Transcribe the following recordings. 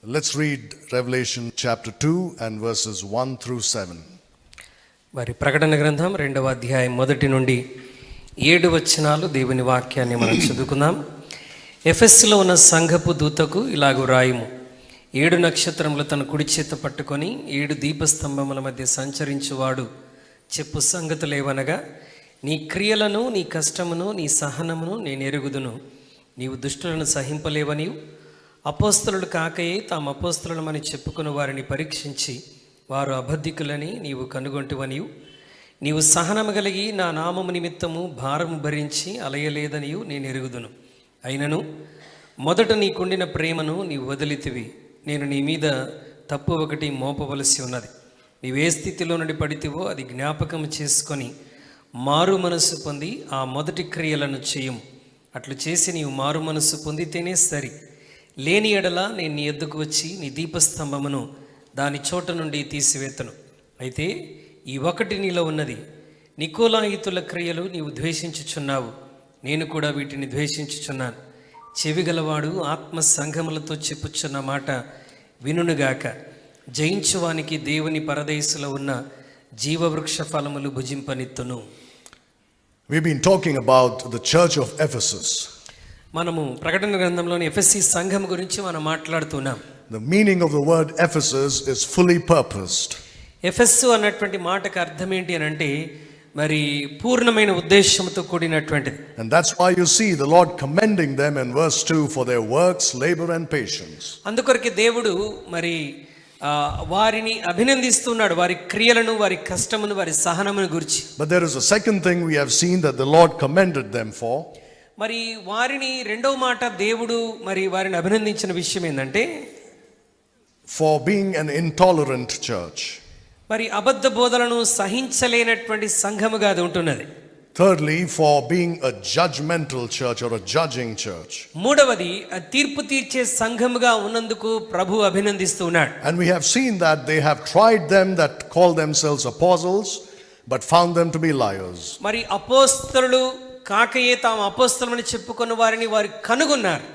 Let's read Revelation chapter 2 and verses 1 through 7. మరి ప్రకటన గ్రంథం 2వ అధ్యాయం 1 నుండి 7 వచనాలు దేవుని వాక్యాన్ని మనం చదువుకుందాం. ఎఫెస్సులో ఉన్న సంఘపు దూతకు ఇలాగు రాయుము. 7 నక్షత్రములు తన కుడి చేత పట్టుకొని 7 దీపస్తంభముల మధ్య సంచరించువాడు చెప్పు సంగతులేవనగా, నీ క్రియలను, నీ కష్టమును, నీ సహనమును నేను ఎరుగుదును. నీవు దుష్టులను సహింపలేవనియు, అపోస్తలులు కాకయే తాము అపోస్తలులమని చెప్పుకుని వారిని పరీక్షించి వారు అబద్ధికులని నీవు కనుగొంటివనియు, నీవు సహనము కలిగి నా నామము నిమిత్తము భారము భరించి అలయలేదనియు నేను ఎరుగుదును. అయినను మొదట నీకుండిన ప్రేమను నీవు వదిలితివి. నేను నీ మీద తప్పు ఒకటి మోపవలసి ఉన్నది. నీవే స్థితిలో నుండి పడితివో అది జ్ఞాపకం చేసుకొని మారు మనసు పొంది ఆ మొదటి క్రియలను చేయుము. అట్లు చేసి నీవు మారు మనసు పొందితేనే సరి. లేని ఎడల నేను నీ ఎద్దుకు వచ్చి నీ దీపస్తంభమును దాని చోట నుండి తీసివేతను. అయితే ఈ ఒకటి నీలో ఉన్నది, నికోలాయితుల క్రియలు నీవు ద్వేషించుచున్నావు, నేను కూడా వీటిని ద్వేషించుచున్నాను. చెవిగలవాడు ఆత్మ సంఘములతో చెప్పుచున్న మాట వినుగాక. జయించువానికి దేవుని పరదేశంలో ఉన్న జీవవృక్ష ఫలములు భుజింపనిత్తును. We've been talking about the church of Ephesus. మనము ప్రకటన గ్రంథంలోని ఎఫెసీ సంఘం గురించి మనం మాట్లాడుతున్నాం. The meaning of the word Ephesus is fully purposed. Ephesus అన్నటువంటి మాటకు అర్థం ఏంటి అని అంటే, మరి పూర్ణమైన ఉద్దేశంతో కూడినటువంటిది. And that's why you see the Lord commending them in verse 2 for their works, labor and patience. అందుకొరకే దేవుడు మరి వారిని అభినందిస్తున్నాడు, వారి క్రియలను, వారి కష్టమును, వారి సహనమును గురించి. But there is a second thing we have seen that the Lord commended them for. మరి వారిని రెండవ మాట దేవుడు మరి వారిని అభినందించిన విషయం ఏంటంటే, for being an intolerant church. మరి అబద్ధ బోధలను సహించలేనటువంటి సంఘముగా అది ఉంటున్నది. Thirdly, for being a judgmental church or a judging church. మూడవది తీర్పు తీర్చే సంఘముగా ఉన్నందుకు ప్రభు అభినందిస్తూ ఉన్నాడు. And we have seen that they have tried them that call themselves apostles but found them to be liars. మరి అపోస్తలులు కాకయే తాము అపోస్తలులని చెప్పుకున్న వారిని వారు కనుగొన్నారు.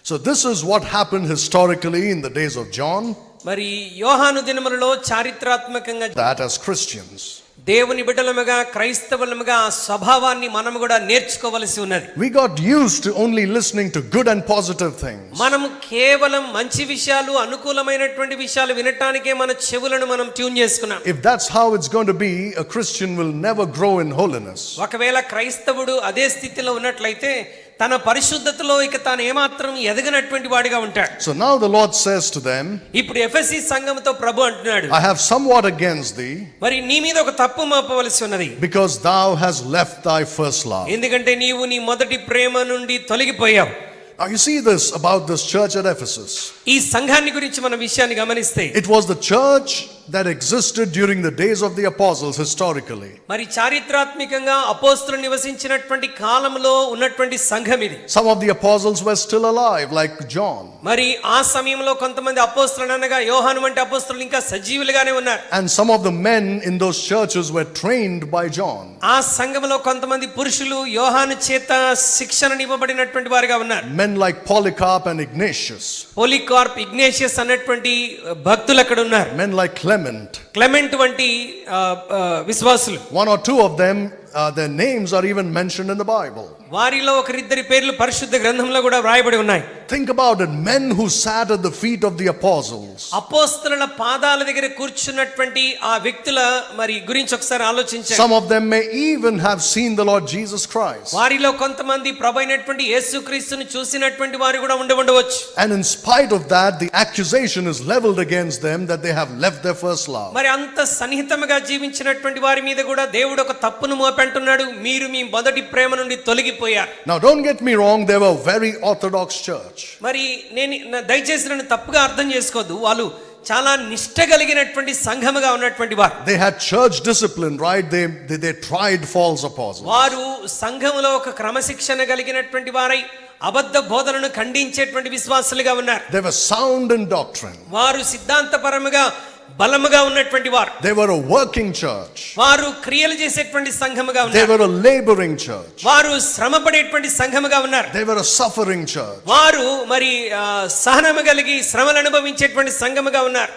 So this is what happened historically in the days of John. మరి యోహాను దినములలో చారిత్రాత్మకంగా That as Christians దేవుని బిడ్డలముగా, క్రైస్తవులముగా ఆ స్వభావాన్ని మనము కూడా నేర్చుకోవలసి ఉన్నది. we got used to only listening to good and positive things. మనము కేవలం మంచి విషయాలు, అనుకూలమైనటువంటి విషయాలు వినటానికే మన చెవులను మనం ట్యూన్ చేసుకున్నాం. If that's how it's going to be, a Christian will never grow in holiness. ఒకవేళ క్రైస్తవుడు అదే స్థితిలో ఉన్నట్లయితే తన పరిశుద్ధతలో ఇక తాను ఏమాత్రం ఎదగనటువంటి వాడిగా ఉంటాడు. So now the Lord says to them, ఇప్పుడు ఎఫెసీ సంఘంతో ప్రభు అంటున్నాడు, I have somewhat against thee, మరి నీ మీద ఒక తప్పు మోపవలసి ఉన్నది. because thou hast left thy first love. ఎందుకంటే నీవు నీ మొదటి ప్రేమ నుండి తొలగిపోయావు. Now you see this about this church at Ephesus. ఈ సంఘాన్ని గురించి మన విషయాన్ని గమనిస్తే, It was the church that existed during the days of the apostles historically. మరి చారిత్రాత్మకంగా అపోస్తలులు నివసించినటువంటి కాలంలో ఉన్నటువంటి సంఘం ఇది. Some of the apostles were still alive like John. మరి ఆ సమయంలో కొంతమంది అపోస్తలులు అనగా యోహాను వంటి అపోస్తలులు ఇంకా సజీవులుగానే ఉన్నారు. And some of the men in those churches were trained by John. ఆ సంఘంలో కొంతమంది పురుషులు యోహాను చేత శిక్షణనివ్వబడినటువంటి వారుగా ఉన్నారు. Men like Polycarp and Ignatius. Polycarp, Ignatius అన్నటువంటి భక్తులు అక్కడ ఉన్నారు. Men like క్లెమెంట్ వంటి విశ్వాసులు. One or two of them, their names are even mentioned in the Bible. వారిలో ఒకరిద్దరి పేర్లు పరిశుద్ధ గ్రంథంలో కూడా వ్రాయబడి ఉన్నాయి. Think about it, men who sat at the feet of the apostles. అపోస్తలుల పాదాల దగ్గర కూర్చున్నటువంటి ఆ వ్యక్తుల మరి గురించి ఒకసారి ఆలోచించండి. Some of them may even have seen the Lord Jesus Christ. వారిలో కొంతమంది ప్రభువైనటువంటి యేసుక్రీస్తుని చూసినటువంటి వారు కూడా ఉండవచ్చు. And in spite of that, the accusation is leveled against them that they have left their first love. మరి అంత సన్నిహితంగా జీవించినటువంటి వారి మీద కూడా దేవుడు ఒక తప్పును మోపంటున్నాడు, మీరు మీ మొదటి ప్రేమ నుండి తొలగిపోయారు. Now don't get me wrong, they were very orthodox church. మరి నేను దయచేసి నన్ను తప్పుగా అర్థం చేసుకోవద్దు, వాళ్ళు చాలా నిష్ఠ కలిగినటువంటి సంఘముగా ఉన్నటువంటి వారు. They had church discipline, right? They tried false apostles. వారు సంఘములో ఒక క్రమశిక్షణ కలిగినటువంటి వారై అబద్ధ బోధనను ఖండించేటువంటి విశ్వాసులుగా ఉన్నారు. They were sound in doctrine. వారు సిద్ధాంతపరముగా బలముగా ఉన్నటువంటి వారు. They were a working church. వారు క్రియలు చేసేటువంటి సంఘముగా They ఉన్నారు. were a laboring church. వారు శ్రమపడేటువంటి సంఘముగా ఉన్నారు. They were a suffering church. వారు మరి సహనము కలిగి శ్రమలు అనుభవించేటువంటి సంఘముగా ఉన్నారు.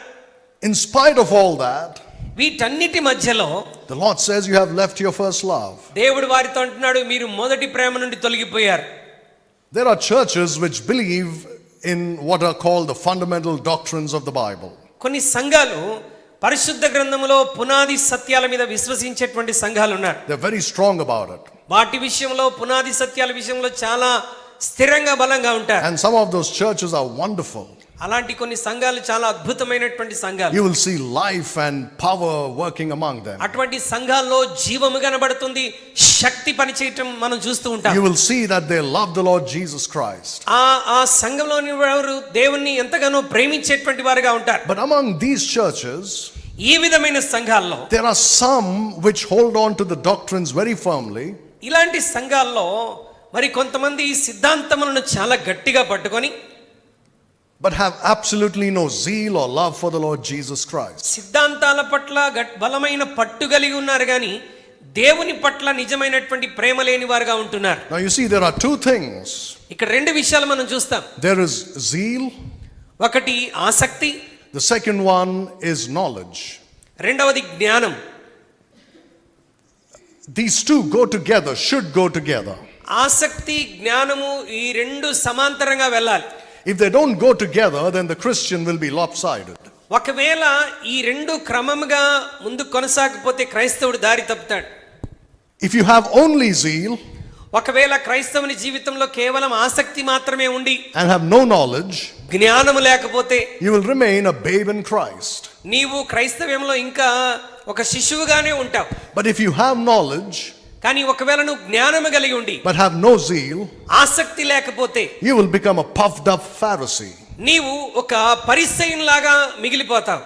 In spite of all that, వీటన్నిటి మధ్యలో the Lord says you have left your first love. దేవుడు వారితో అంటున్నాడు, మీరు మొదటి ప్రేమ నుండి తొలగిపోయారు. There are churches which believe in what are called the fundamental doctrines of the Bible. కొన్ని సంఘాలు పరిశుద్ధ గ్రంథములో పునాది సత్యాల మీద విశ్వసించేటువంటి సంఘాలు ఉన్నారు. They're very strong about it. వాటి విషయంలో పునాది సత్యాల విషయంలో చాలా స్థిరంగా బలంగా ఉంటారు. And some of those churches are wonderful. అలాంటి కొన్ని సంఘాలు చాలా అద్భుతమైనటువంటి సంఘాలు. You will see life and power working among them. అటువంటి సంఘాల్లో జీవము కనబడుతుంది, శక్తి పనిచేయటం మనం చూస్తూ ఉంటాం. You will see that they love the Lord Jesus Christ. ఆ సంఘంలోని వారు దేవుణ్ణి ఎంతగానో ప్రేమించేటువంటి వారుగా ఉంటారు. But among these churches, ఈ విధమైన సంఘాల్లో there are some which hold on to the doctrines very firmly. ఇలాంటి సంఘాల్లో మరి కొంతమంది ఈ సిద్ధాంతములను చాలా గట్టిగా పట్టుకొని but have absolutely no zeal or love for the Lord Jesus Christ. సిద్ధాంతాల పట్ల బలమైన పట్టు కలిగి ఉన్నారు కానీ దేవుని పట్ల నిజమైనటువంటి ప్రేమ లేని వారుగా ఉంటున్నారు. Now you see there are two things. ఇక్కడ రెండు విషయాలు మనం చూస్తాం. There is zeal. ఒకటి ఆసక్తి, The second one is knowledge. రెండవది జ్ఞానం. These two go together, should go together. ఆసక్తి జ్ఞానము ఈ రెండు సమాంతరంగా వెళ్ళాలి. If they don't go together, then the Christian will be lopsided. ఒకవేళ ఈ రెండు క్రమముగా ముందు కొనసాగకపోతే క్రైస్తవుడు దారి తప్పుతాడు. If you have only zeal ఒకవేళ క్రైస్తవుని జీవితంలో కేవలం ఆసక్తి మాత్రమే ఉండి and have no knowledge, జ్ఞానము లేకపోతే you will remain a babe in Christ. నీవు క్రైస్తవ్యంలో ఇంకా ఒక శిశువుగానే ఉంటావు. But if you have knowledge కానీ ఒకవేళ నువ్వు జ్ఞానము కలిగి ఉండి but have no zeal, ఆసక్తి లేకపోతే you will become a puffed up Pharisee, నీవు ఒక పరిసయ్యునిలాగా మిగిలిపోతావు.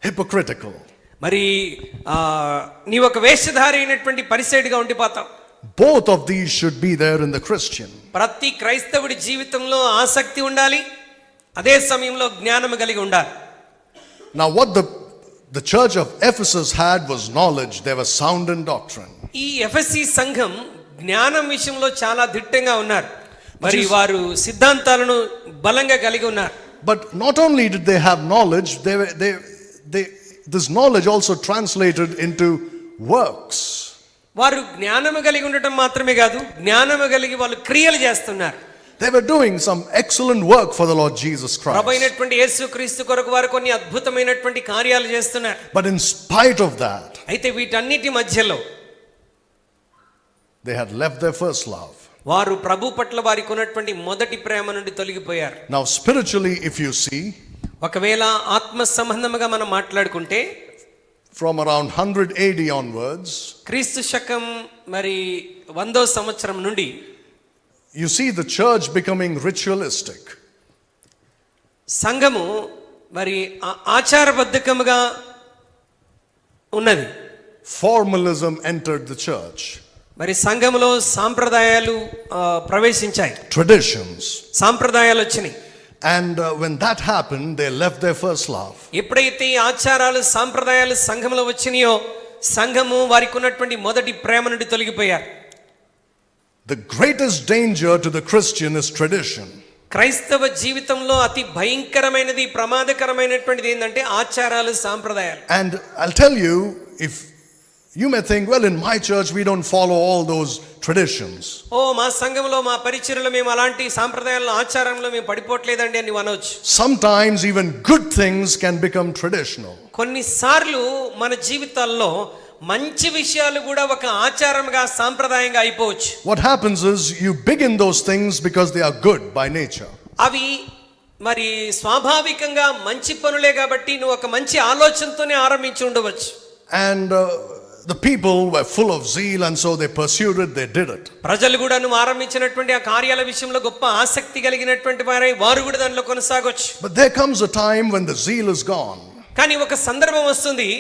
hypocritical. మరి నీవు ఒక వేషధారి అయినటువంటి పరిసయ్యుడిగా ఉండిపోతావు. Both of these should be there in the Christian. ప్రతి క్రైస్తవుడి జీవితంలో ఆసక్తి ఉండాలి, అదే సమయంలో జ్ఞానము కలిగి ఉండాలి. Now what the church of Ephesus had was knowledge. They were sound in doctrine. ఈ ఎఫెసీ సంఘం జ్ఞానం విషయంలో చాలా దిట్టంగా ఉన్నారు. మరి వారు సిద్ధాంతాలను బలంగా కలిగి ఉన్నారు. But not only did they have knowledge, this knowledge also translated into works. వారు జ్ఞానము కలిగి ఉండటం మాత్రమే కాదు, జ్ఞానము కలిగి వాళ్ళు క్రియలు చేస్తున్నారు. They were doing some excellent work for the Lord Jesus Christ. ప్రభువైనటువంటి యేసుక్రీస్తు కొరకు వారు కొన్ని అద్భుతమైనటువంటి కార్యాలు చేస్తున్నారు. But in spite of that, అయితే వీటన్నిటి మధ్యలో they had left their first love. వారు ప్రభు పట్ల వారికి ఉన్నటువంటి మొదటి ప్రేమ నుండి తొలగిపోయారు. Now spiritually, if you see, ఒకవేళ ఆత్మ సంబంధముగా మనం మాట్లాడుకుంటే from around 100 AD onwards, క్రీస్తు శకం మరి 100వ సంవత్సరం నుండి you see the church becoming ritualistic. సంఘము మరి ఆచారబద్ధకముగా ఉన్నది. Formalism entered the church. మరి సంఘములో సాంప్రదాయాలు ప్రవేశించాయి. Traditions. సాంప్రదాయాలు వచ్చినాయి. And when that happened, they left their first love. ఎప్పుడైతే ఈ ఆచారాలు సాంప్రదాయాలు సంఘములో వచ్చినాయో సంఘము వారికి ఉన్నటువంటి మొదటి ప్రేమ నుండి తొలగిపోయారు. The greatest danger to the Christian is tradition. క్రైస్తవ జీవితంలో అతి భయంకరమైనది ప్రమాదకరమైనటువంటిది ఏంటంటే ఆచారాలు సాంప్రదాయాలు. And I'll tell you, if you may think, well, in my church we don't follow all those traditions. మా సంఘంలో మా పరిచర్యలో మేము అలాంటి సాంప్రదాయాల్లో ఆచారంలో మేము పడిపోవట్లేదండి అని అనవచ్చు. Sometimes even good things can become traditional. కొన్నిసార్లు మన జీవితాల్లో మంచి విషయాలు కూడా ఒక ఆచారంగా సాంప్రదాయంగా అయిపోవచ్చు. What happens is you begin those things because they are good by nature. అవి మరి స్వాభావికంగా మంచి పనులే కాబట్టి నువ్వు ఒక మంచి ఆలోచనతోనే ఆరంభించి ఉండవచ్చు. And the people were full of zeal and so they pursued it, they did it. ప్రజలు కూడా నువ్వు ఆరంభించినటువంటి ఆ కార్యాల విషయంలో గొప్ప ఆసక్తి కలిగినటువంటి వారు కూడా దానిలో కొనసాగొచ్చు. But there comes a time when the zeal is gone. కానీ ఒక సందర్భం వస్తుంది,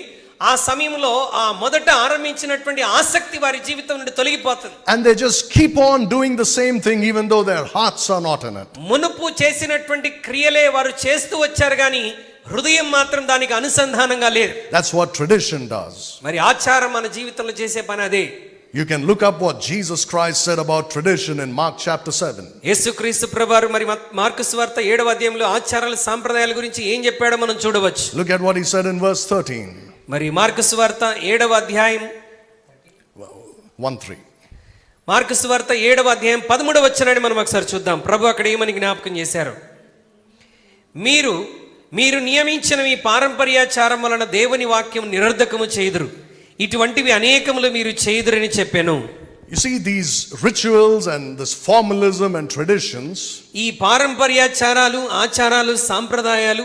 ఆ సమయంలో ఆ మొదట ఆరంభించినటువంటి ఆసక్తి వారి జీవితం నుండి తొలగిపోతుంది. And they just keep on doing the same thing even though their hearts are not in it. మునుపు చేసినటువంటి క్రియలే వారు చేస్తూ వచ్చారు కానీ హృదయం మాత్రం దానికి అనుసంధానంగా లేదు. That's what tradition does. మరి ఆచారం మన జీవితంలో చేసే పని అదే. You can look up what Jesus Christ said about tradition in Mark chapter 7. యేసుక్రీస్తు ప్రభువారు మరి మార్కు సువార్త 7వ అధ్యాయంలో ఆచారాల సాంప్రదాయాల గురించి ఏం చెప్పాడో మనం చూడవచ్చు. Look at what he said in verse 13. మరి మార్కు సువార్త 7వ అధ్యాయం 1-3. మార్కు సువార్త 7వ అధ్యాయం 13వ వచనాన్ని మనం ఒకసారి చూద్దాం. ప్రభు అక్కడ ఏమని జ్ఞాపకం చేశారు. మీరు నియమించిన ఈ పారంపర్యాచారం వలన దేవుని వాక్యం నిరర్ధకము చేయుదురు, ఇటువంటివి అనేకములు మీరు చేయుదురని చెప్పాను. You see, these rituals and this formalism and traditions ఈ పారంపర్యాచారాలు, ఆచారాలు, సాంప్రదాయాలు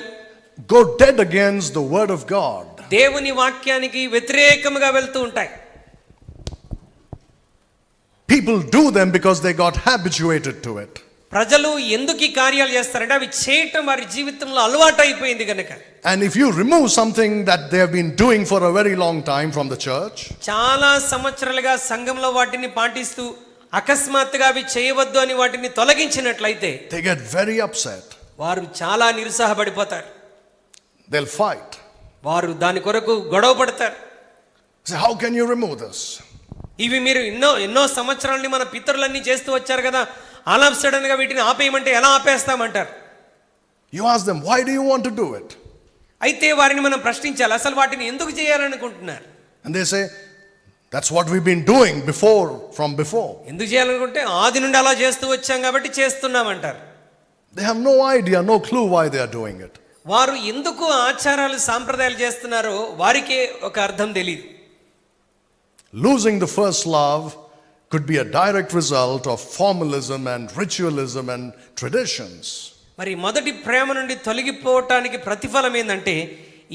go dead against the word of God. దేవుని వాక్యానికి వ్యతిరేకముగా వెళ్తూ ఉంటాయి. People do them because they got habituated to it. ప్రజలు ఎందుకు ఈ కార్యాలు చేస్తారంటే అవి చేయటం వారి జీవితంలో అలవాటు అయిపోయింది కనుక. And if you remove something that they have been doing for a very long time from the church, చాలా సంవత్సరాలుగా సంఘంలో వాటిని పాటిస్తూ అకస్మాత్తుగా అవి చేయవద్దు అని వాటిని తొలగించినట్లయితే they get very upset. వారు చాలా నిరుత్సాహపడిపోతారు. They'll fight. వారు దాని కొరకు గొడవ పడతారు. Say, how can you remove this? ఇవి మీరు ఎన్నో సంవత్సరాల నుండి మన పితరులన్నీ చేస్తూ వచ్చారు కదా, ఆల్ ఆఫ్ సడన్ గా వీటిని ఆపేయమంటే ఎలా ఆపేస్తామంటారు. You ask them, why do you want to do it? అయితే వారిని మనం ప్రశ్నించాలి, అసలు వాటిని ఎందుకు చేయాలనుకుంటున్నారు. And they say, that's what we've been doing from before. ఎందుకు చేయాలనుకుంటే ఆది నుండి అలా చేస్తూ వచ్చాం కాబట్టి చేస్తున్నామంటారు. They have no idea, no clue why they are doing it. వారు ఎందుకు ఆచారాలు సాంప్రదాయాలు చేస్తున్నారో వారికే ఒక అర్థం తెలియదు. Losing the first love could be a direct result of formalism and ritualism and traditions. మరి మొదటి ప్రేమ నుండి తొలగిపోవటానికి ప్రతిఫలం ఏంటంటే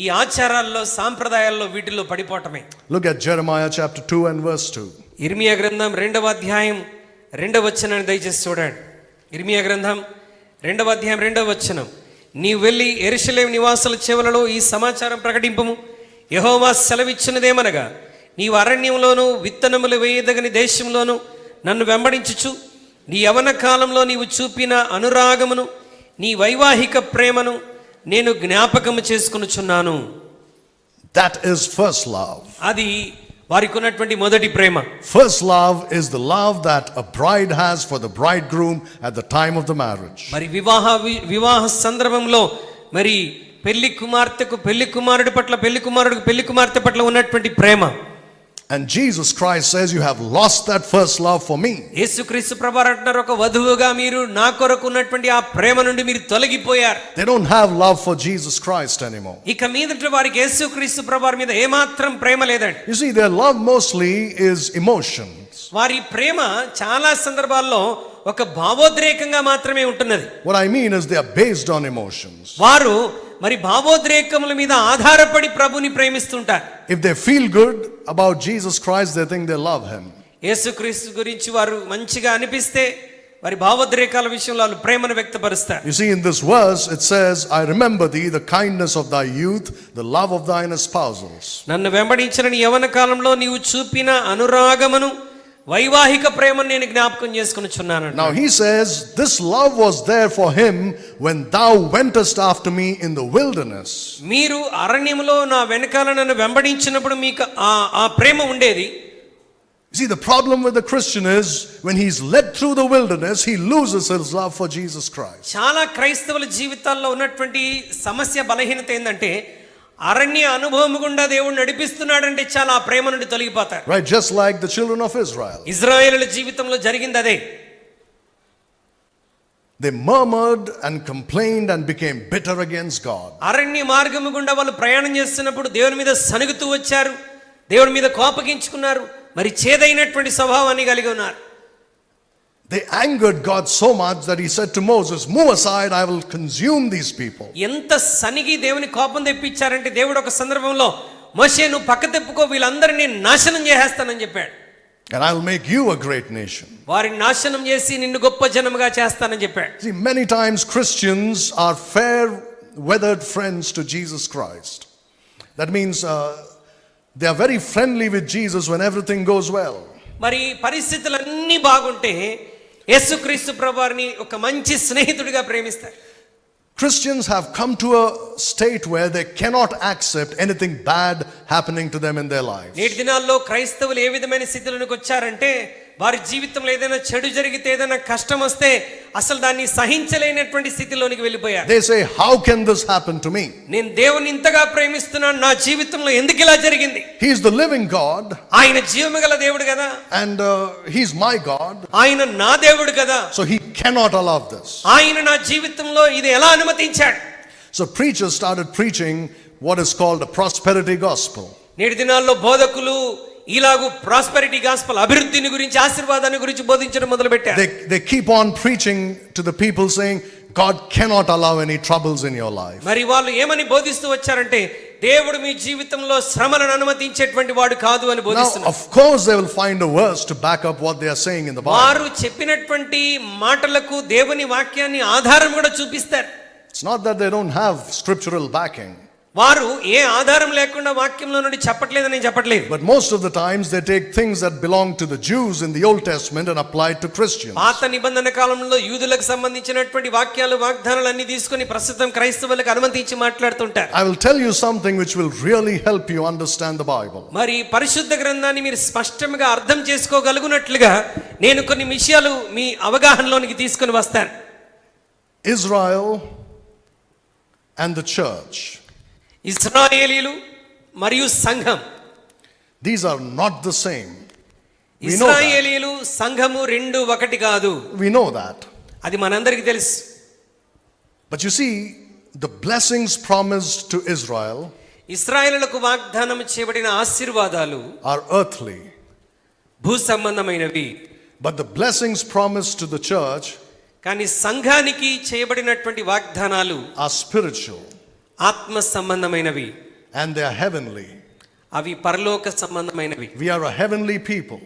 ఈ ఆచారాల్లో, సాంప్రదాయాల్లో, వీటిల్లో పడిపోవటమే. Look at Jeremiah chapter 2 and verse 2. ఇర్మియా గ్రంథం 2వ అధ్యాయం 2వ వచనాన్ని దయచేసి చూడండి. ఇర్మియా గ్రంథం 2వ అధ్యాయం 2వ వచనం. నీవు వెళ్ళి యెరూషలేము నివాసుల చెవులలో ఈ సమాచారం ప్రకటింపుము. యెహోవా సెలవిచ్చినదేమనగా, నీవు అరణ్యంలోను విత్తనములు వేయదగని దేశంలోను నన్ను వెంబడించుచు నీ యవన కాలంలో నీవు చూపిన అనురాగమును, నీ వైవాహిక ప్రేమను నేను జ్ఞాపకము చేసుకొనుచున్నాను. That is first love. అది వారికి ఉన్నటువంటి మొదటి ప్రేమ. First love is the love that a bride has for the bridegroom at the time of the marriage. మరి వివాహ సందర్భంలో మరి పెళ్లి కుమార్తెకు పెళ్లి కుమారుడి పట్ల, పెళ్లి కుమారుడికి పెళ్లి కుమార్తె పట్ల ఉన్నటువంటి ప్రేమ. And Jesus Christ says, you have lost that first love for me. యేసుక్రీస్తు ప్రభువారు అంటున్నారు, ఒక వధువుగా మీరు నా కొరకు ఉన్నటువంటి ఆ ప్రేమ నుండి మీరు తొలగిపోయారు. They don't have love for Jesus Christ anymore. ఇక మీదట వారికి యేసుక్రీస్తు ప్రభువారి మీద ఏమాత్రం ప్రేమ లేదండి. You see, their love mostly is emotions. వారి ప్రేమ చాలా సందర్భాల్లో ఒక భావోద్రేకంగా మాత్రమే ఉంటున్నది. What I mean is they are based on emotions. వారు మరి భావోద్రేకముల మీద ఆధారపడి ప్రభుని ప్రేమిస్తుంటారు. If they feel good about Jesus Christ, they think they love him. యేసుక్రీస్తు గురించి వారు మంచిగా అనిపిస్తే వారి భావోద్రేకాల విషయంలో వాళ్ళు ప్రేమను వ్యక్తపరుస్తారు. You see, in this verse it says, I remember thee, the kindness of thy youth, the love of thine espousals. నన్ను వెంబడించిన నీ యవన కాలంలో నీవు చూపిన అనురాగమును, వైవాహిక ప్రేమను నేను జ్ఞాపకం చేసుకొనుచున్నాను. Now he says, this love was there for him when thou wentest after me in the wilderness. మీరు అరణ్యములో నా వెనకాల నన్ను వెంబడించినప్పుడు మీకు ఆ ప్రేమ ఉండేది. See, the problem with the Christian is when he's led through the wilderness, he loses his love for Jesus Christ. చాలా క్రైస్తవుల జీవితాల్లో ఉన్నటువంటి సమస్య, బలహీనత ఏంటంటే అరణ్య అనుభవం గుండా దేవుడు నడిపిస్తున్నాడంటే చాలా ఆ ప్రేమ నుండి తొలగిపోతారు. Right, just like the children of Israel. ఇశ్రాయేలుల జీవితంలో జరిగింది అదే. They murmured and complained and became bitter against God. అరణ్య మార్గము గుండా వాళ్ళు ప్రయాణం చేస్తున్నప్పుడు దేవుని మీద సనుగుతూ వచ్చారు, దేవుని మీద కోపగించుకున్నారు, మరి చేదైనటువంటి స్వభావాన్ని కలిగి ఉన్నారు. They angered God so much that he said to Moses, move aside, I will consume these people. ఎంత సనిగి దేవుని కోపం తెప్పించారంటే దేవుడు ఒక సందర్భంలో మోషే నువ్వు పక్క తెప్పుకో, వీళ్ళందరినీ నాశనం చేసేస్తానని చెప్పాడు. And I will make you a great nation. వారిని నాశనం చేసి నిన్ను గొప్ప జనముగా చేస్తానని చెప్పాడు. See, many times Christians are fair weathered friends to Jesus Christ. That means they are very friendly with Jesus when everything goes well. మరి పరిస్థితులన్నీ బాగుంటే యేసుక్రీస్తు ప్రభువారిని ఒక మంచి స్నేహితుడిగా ప్రేమిస్తారు. Christians have come to a state where they cannot accept anything bad happening to them in their lives. నేటి దినాల్లో క్రైస్తవులు ఏ విధమైన స్థితిలోకి వచ్చారంటే వారి జీవితంలో ఏదైనా చెడు జరిగితే ఏదైనా కష్టం వస్తే అసలు దాన్ని సహించలేనటువంటి స్థితిలోనికి వెళ్ళిపోయారు. They say, how can this happen to me? నేను దేవుని ఇంతగా ప్రేమిస్తున్నాను, నా జీవితంలో ఎందుకు ఇలా జరిగింది? He is the living God. ఆయన జీవముగల దేవుడు కదా, and he's my God. ఆయన నా దేవుడు కదా. So he cannot allow this. ఆయన నా జీవితంలో ఇది ఎలా అనుమతించాడు? So preachers started preaching what is called a prosperity gospel. నేటి దినాల్లో బోధకులు ఇలాగూ ప్రాస్పెరిటీ గాస్పెల్, అభివృద్ధిని గురించి, ఆశీర్వాదాన్ని గురించి బోధించడం మొదలుపెట్టారు. They keep on preaching to the people saying God cannot allow any troubles in your life. మరి వాళ్ళు ఏమని బోధిస్తూ వచ్చారంటే దేవుడు మీ జీవితంలో శ్రమలను అనుమతించేటువంటి వాడు కాదు అని Now బోధిస్తున్నారు. of course they will find a verse to back up what they are saying in the Bible. వారు చెప్పినటువంటి మాటలకు దేవుని వాక్యాన్ని ఆధారం కూడా చూపిస్తారు. It's not that they don't have scriptural backing, వారు ఏ ఆధారం లేకుండా వాక్యంలో నుండి చెప్పట్లేదని నేను చెప్పట్లేదు. but most of the times they take things that belong to the Jews in the Old Testament and apply it to Christians. పాత నిబంధన కాలంలో యూదులకు సంబంధించినటువంటి వాక్యాలు, వాగ్దానాలు అన్ని తీసుకొని ప్రస్తుతం క్రైస్తవులకు అనుమతించి మాట్లాడుతుంటారు. I will tell you something which will really help you understand the Bible. మరి పరిశుద్ధ గ్రంథాన్ని మీరు స్పష్టంగా అర్థం చేసుకోగలుగునట్లుగా నేను కొన్ని విషయాలు మీ అవగాహనలోనికి తీసుకొని వస్తాను. Israel and the church, ఇశ్రాయేలీయులు మరియు సంఘం, these are not the same. We know that. ఇశ్రాయేలీయులు సంఘము రెండు ఒకటి కాదు, We know that. అది మనందరికీ తెలుసు. But you see, the blessings promised to Israel ఇశ్రాయేలులకు వాగ్దానం చేయబడిన ఆశీర్వాదాలు are earthly, భూ సంబంధమైనవి. but the blessings promised to the church కానీ సంఘానికి చేయబడినటువంటి వాగ్దానాలు are spiritual ఆత్మ సంబంధమైనవి, and they are heavenly. అవి పరలోక సంబంధమైనవి. We are a heavenly people.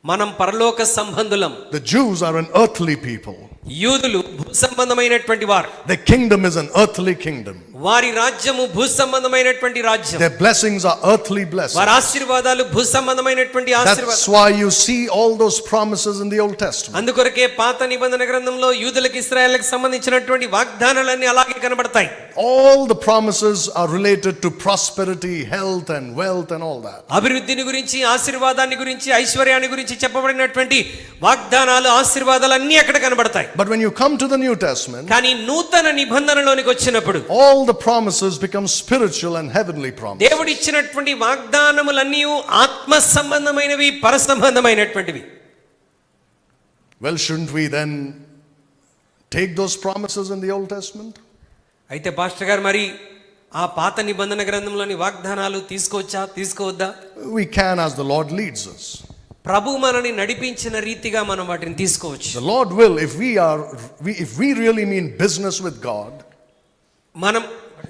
మనం పరలోక సంబంధులం. The Jews are an earthly people. యూదులు భూ సంబంధమైనటువంటి వారు. Their kingdom is an earthly kingdom. వారి రాజ్యము భూ సంబంధమైనటువంటి రాజ్యం. Their blessings are earthly blessings. వారి ఆశీర్వాదాలు భూ సంబంధమైనటువంటి ఆశీర్వాదాలు. That's why you see all those promises in the Old Testament. అందుకొరకే పాత నిబంధన గ్రంథంలో యూదులకు, ఇశ్రాయేలుకు సంబంధించినటువంటి వాగ్దానాలన్నీ అలాగే కనబడతాయి. All the promises are related to prosperity, health and wealth and all that. అభివృద్ధిని గురించి, ఆశీర్వాదాన్ని గురించి, ఐశ్వర్యాన్ని గురించి చెప్పబడినటువంటి వాగ్దానాలు, ఆశీర్వాదాలు అన్నీ అక్కడ కనబడతాయి. But when you come to the New Testament, కానీ నూతన నిబంధనలోనికి వచ్చినప్పుడు all the promises become spiritual and heavenly promises. దేవుడు ఇచ్చినటువంటి వాగ్దానములన్నీ ఆత్మ సంబంధమైనవి, పర సంబంధమైనటువంటివి. Well, shouldn't we then take those promises in the Old Testament? అయితే పాస్టర్ గారు, మరి ఆ పాత నిబంధన గ్రంథంలోని వాగ్దానాలు తీసుకోవద్దా? We can, as the Lord leads us. ప్రభు మనని నడిపించిన రీతిగా మనం వాటిని తీసుకోవచ్చు. The Lord will, if we really mean business with God, మనం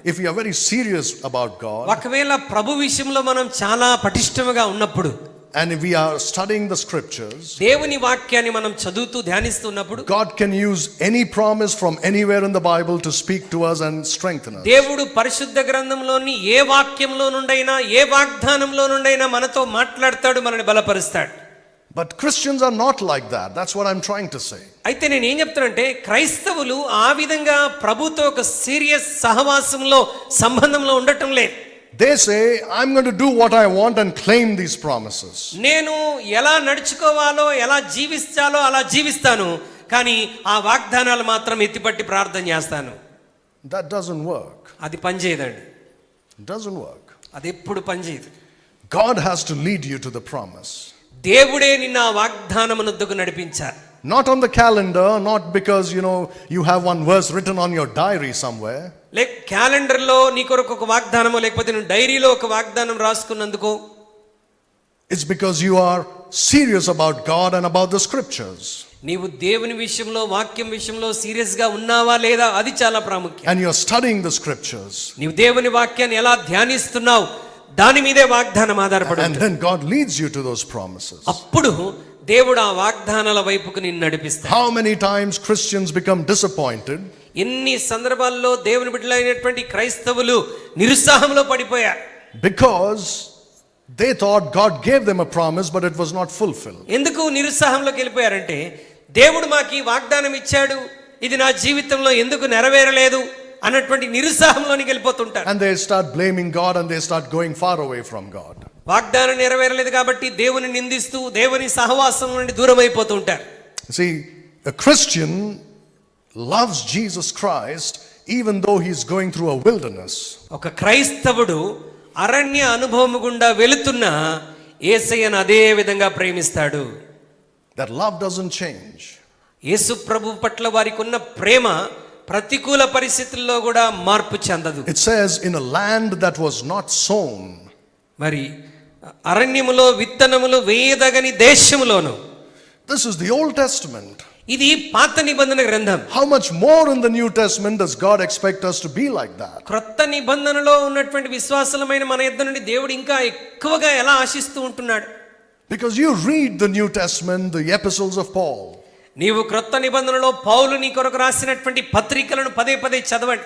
if we are very serious about God, ఒకవేళ ప్రభు విషయంలో మనం చాలా పటిష్టముగా ఉన్నప్పుడు, and if we are studying the scriptures, దేవుని వాక్యాన్ని మనం చదువుతూ ధ్యానిస్తున్నప్పుడు, God can use any promise from anywhere in the Bible to speak to us and strengthen us. దేవుడు పరిశుద్ధ గ్రంథంలోని ఏ వాక్యంలో నుండైనా, ఏ వాగ్దానంలో నుండైనా మనతో మాట్లాడతాడు, మనల్ని బలపరుస్తాడు. But Christians are not like that. That's what I'm trying to say. అయితే నేను ఏం చెప్తానంటే, క్రైస్తవులు ఆ విధంగా ప్రభుతో ఒక సీరియస్ సహవాసంలో, సంబంధంలో ఉండటం లేదు. They say, I'm going to do what I want and claim these promises. నేను ఎలా నడుచుకోవాలో, ఎలా జీవించాలో అలా జీవిస్తాను, కానీ ఆ వాగ్దానాలు మాత్రం ఎత్తిపట్టి ప్రార్థన చేస్తాను. That doesn't work. అది పనిచేయదండి. It doesn't work. అది ఎప్పుడు పనిచేయదు. God has to lead you to the promise. దేవుడే నిన్న ఆ వాగ్దానమునొద్దకు నడిపించారు. Not on the calendar, not because you have one verse written on your diary somewhere. క్యాలెండర్లో నీ కొరకు ఒక వాగ్దానమో, లేకపోతే నువ్వు డైరీలో ఒక వాగ్దానం రాసుకున్నందుకో. It's because you are serious about God and about the scriptures. నీవు దేవుని విషయంలో, వాక్యం విషయంలో సీరియస్ గా ఉన్నావా లేదా, అది చాలా ప్రాముఖ్యం. And you're studying the scriptures. నీవు దేవుని వాక్యాన్ని ఎలా ధ్యానిస్తున్నావు, దాని మీదే వాగ్దానం ఆధారపడి And then God leads you to those promises. అప్పుడు దేవుడు ఆ వాగ్దానాల వైపుకు నిన్ను నడిపిస్తాడు. How many times Christians become disappointed? ఎన్ని సందర్భాల్లో దేవుని బిడ్డలైనటువంటి క్రైస్తవులు నిరుత్సాహంలో పడిపోయారు. Because they thought God gave them a promise, but it was not fulfilled. ఎందుకు నిరుత్సాహంలోకి వెళ్ళిపోయారంటే, దేవుడు మాకు ఈ వాగ్దానం ఇచ్చాడు, ఇది నా జీవితంలో ఎందుకు నెరవేరలేదు అన్నటువంటి నిరుత్సాహంలోనికి వెళ్ళిపోతుంటారు. And they start blaming God and they start going far away from God. వాగ్దానం నెరవేరలేదు కాబట్టి దేవుని నిందిస్తూ దేవుని సహవాసం నుండి దూరం అయిపోతూ ఉంటారు. See, a Christian loves Jesus Christ even though he's going through a wilderness. ఒక క్రైస్తవుడు అరణ్య అనుభవం గుండా వెళుతున్నా యేసయ్యను అదే విధంగా ప్రేమిస్తాడు. That love doesn't change. యేసు ప్రభు పట్ల వారికి ఉన్న ప్రేమ ప్రతికూల పరిస్థితుల్లో కూడా మార్పు చెందదు. It says in a land that was not sown. మరి అరణ్యములో విత్తనములు వేయదగని దేశములోను. This is the Old Testament. ఇది పాత నిబంధన గ్రంథం. How much more in the New Testament does God expect us to be like that? క్రొత్త నిబంధనలో ఉన్నటువంటి విశ్వాసులమైన మన యొద్ద నుండి దేవుడు ఇంకా ఎక్కువగా ఎలా ఆశిస్తూ ఉంటున్నాడు? Because you read the New Testament, the epistles of Paul. నీవు క్రొత్త నిబంధనలో పౌలు నీ కొరకు రాసినటువంటి పత్రికలను పదే పదే చదవండి.